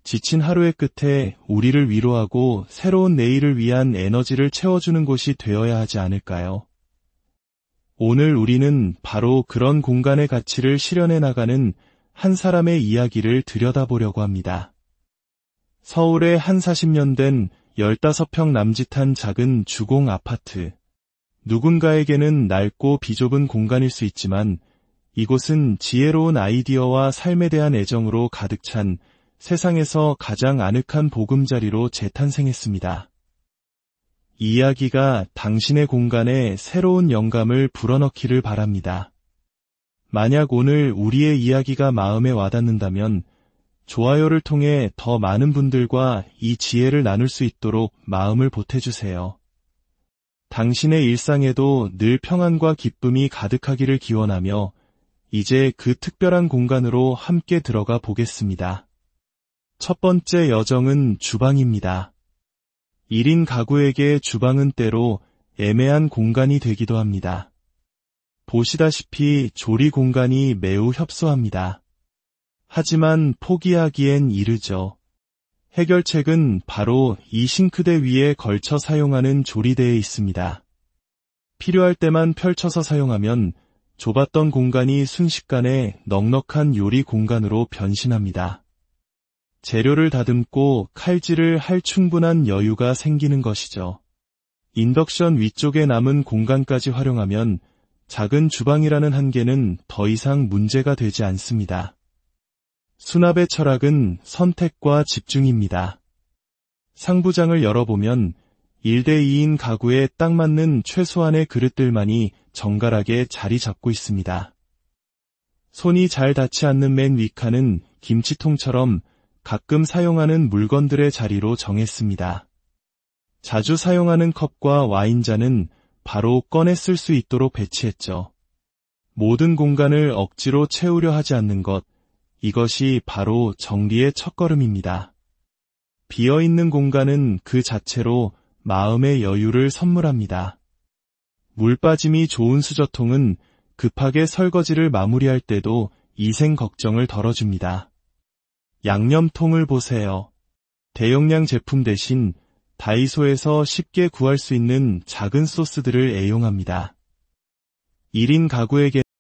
A: 지친 하루의 끝에 우리를 위로하고 새로운 내일을 위한 에너지를 채워주는 곳이 되어야 하지 않을까요? 오늘 우리는 바로 그런 공간의 가치를 실현해 나가는 한 사람의 이야기를 들여다보려고 합니다. 서울의 한 40년 된 15평 남짓한 작은 주공 아파트. 누군가에게는 낡고 비좁은 공간일 수 있지만 이곳은 지혜로운 아이디어와 삶에 대한 애정으로 가득 찬 세상에서 가장 아늑한 보금자리로 재탄생했습니다. 이 이야기가 당신의 공간에 새로운 영감을 불어넣기를 바랍니다. 만약 오늘 우리의 이야기가 마음에 와닿는다면 좋아요를 통해 더 많은 분들과 이 지혜를 나눌 수 있도록 마음을 보태주세요. 당신의 일상에도 늘 평안과 기쁨이 가득하기를 기원하며 이제 그 특별한 공간으로 함께 들어가 보겠습니다. 첫 번째 여정은 주방입니다. 1인 가구에게 주방은 때로 애매한 공간이 되기도 합니다. 보시다시피 조리 공간이 매우 협소합니다. 하지만 포기하기엔 이르죠. 해결책은 바로 이 싱크대 위에 걸쳐 사용하는 조리대에 있습니다. 필요할 때만 펼쳐서 사용하면 좁았던 공간이 순식간에 넉넉한 요리 공간으로 변신합니다. 재료를 다듬고 칼질을 할 충분한 여유가 생기는 것이죠. 인덕션 위쪽에 남은 공간까지 활용하면 작은 주방이라는 한계는 더 이상 문제가 되지 않습니다. 수납의 철학은 선택과 집중입니다. 상부장을 열어보면 1대2인 가구에 딱 맞는 최소한의 그릇들만이 정갈하게 자리 잡고 있습니다. 손이 잘 닿지 않는 맨 윗칸은 김치통처럼 가끔 사용하는 물건들의 자리로 정했습니다. 자주 사용하는 컵과 와인잔은 바로 꺼내 쓸 수 있도록 배치했죠. 모든 공간을 억지로 채우려 하지 않는 것, 이것이 바로 정리의 첫걸음입니다. 비어있는 공간은 그 자체로 마음의 여유를 선물합니다. 물 빠짐이 좋은 수저통은 급하게 설거지를 마무리할 때도 위생 걱정을 덜어줍니다. 양념통을 보세요. 대용량 제품 대신 다이소에서 쉽게 구할 수 있는 작은 소스들을 애용합니다. 1인 가구에게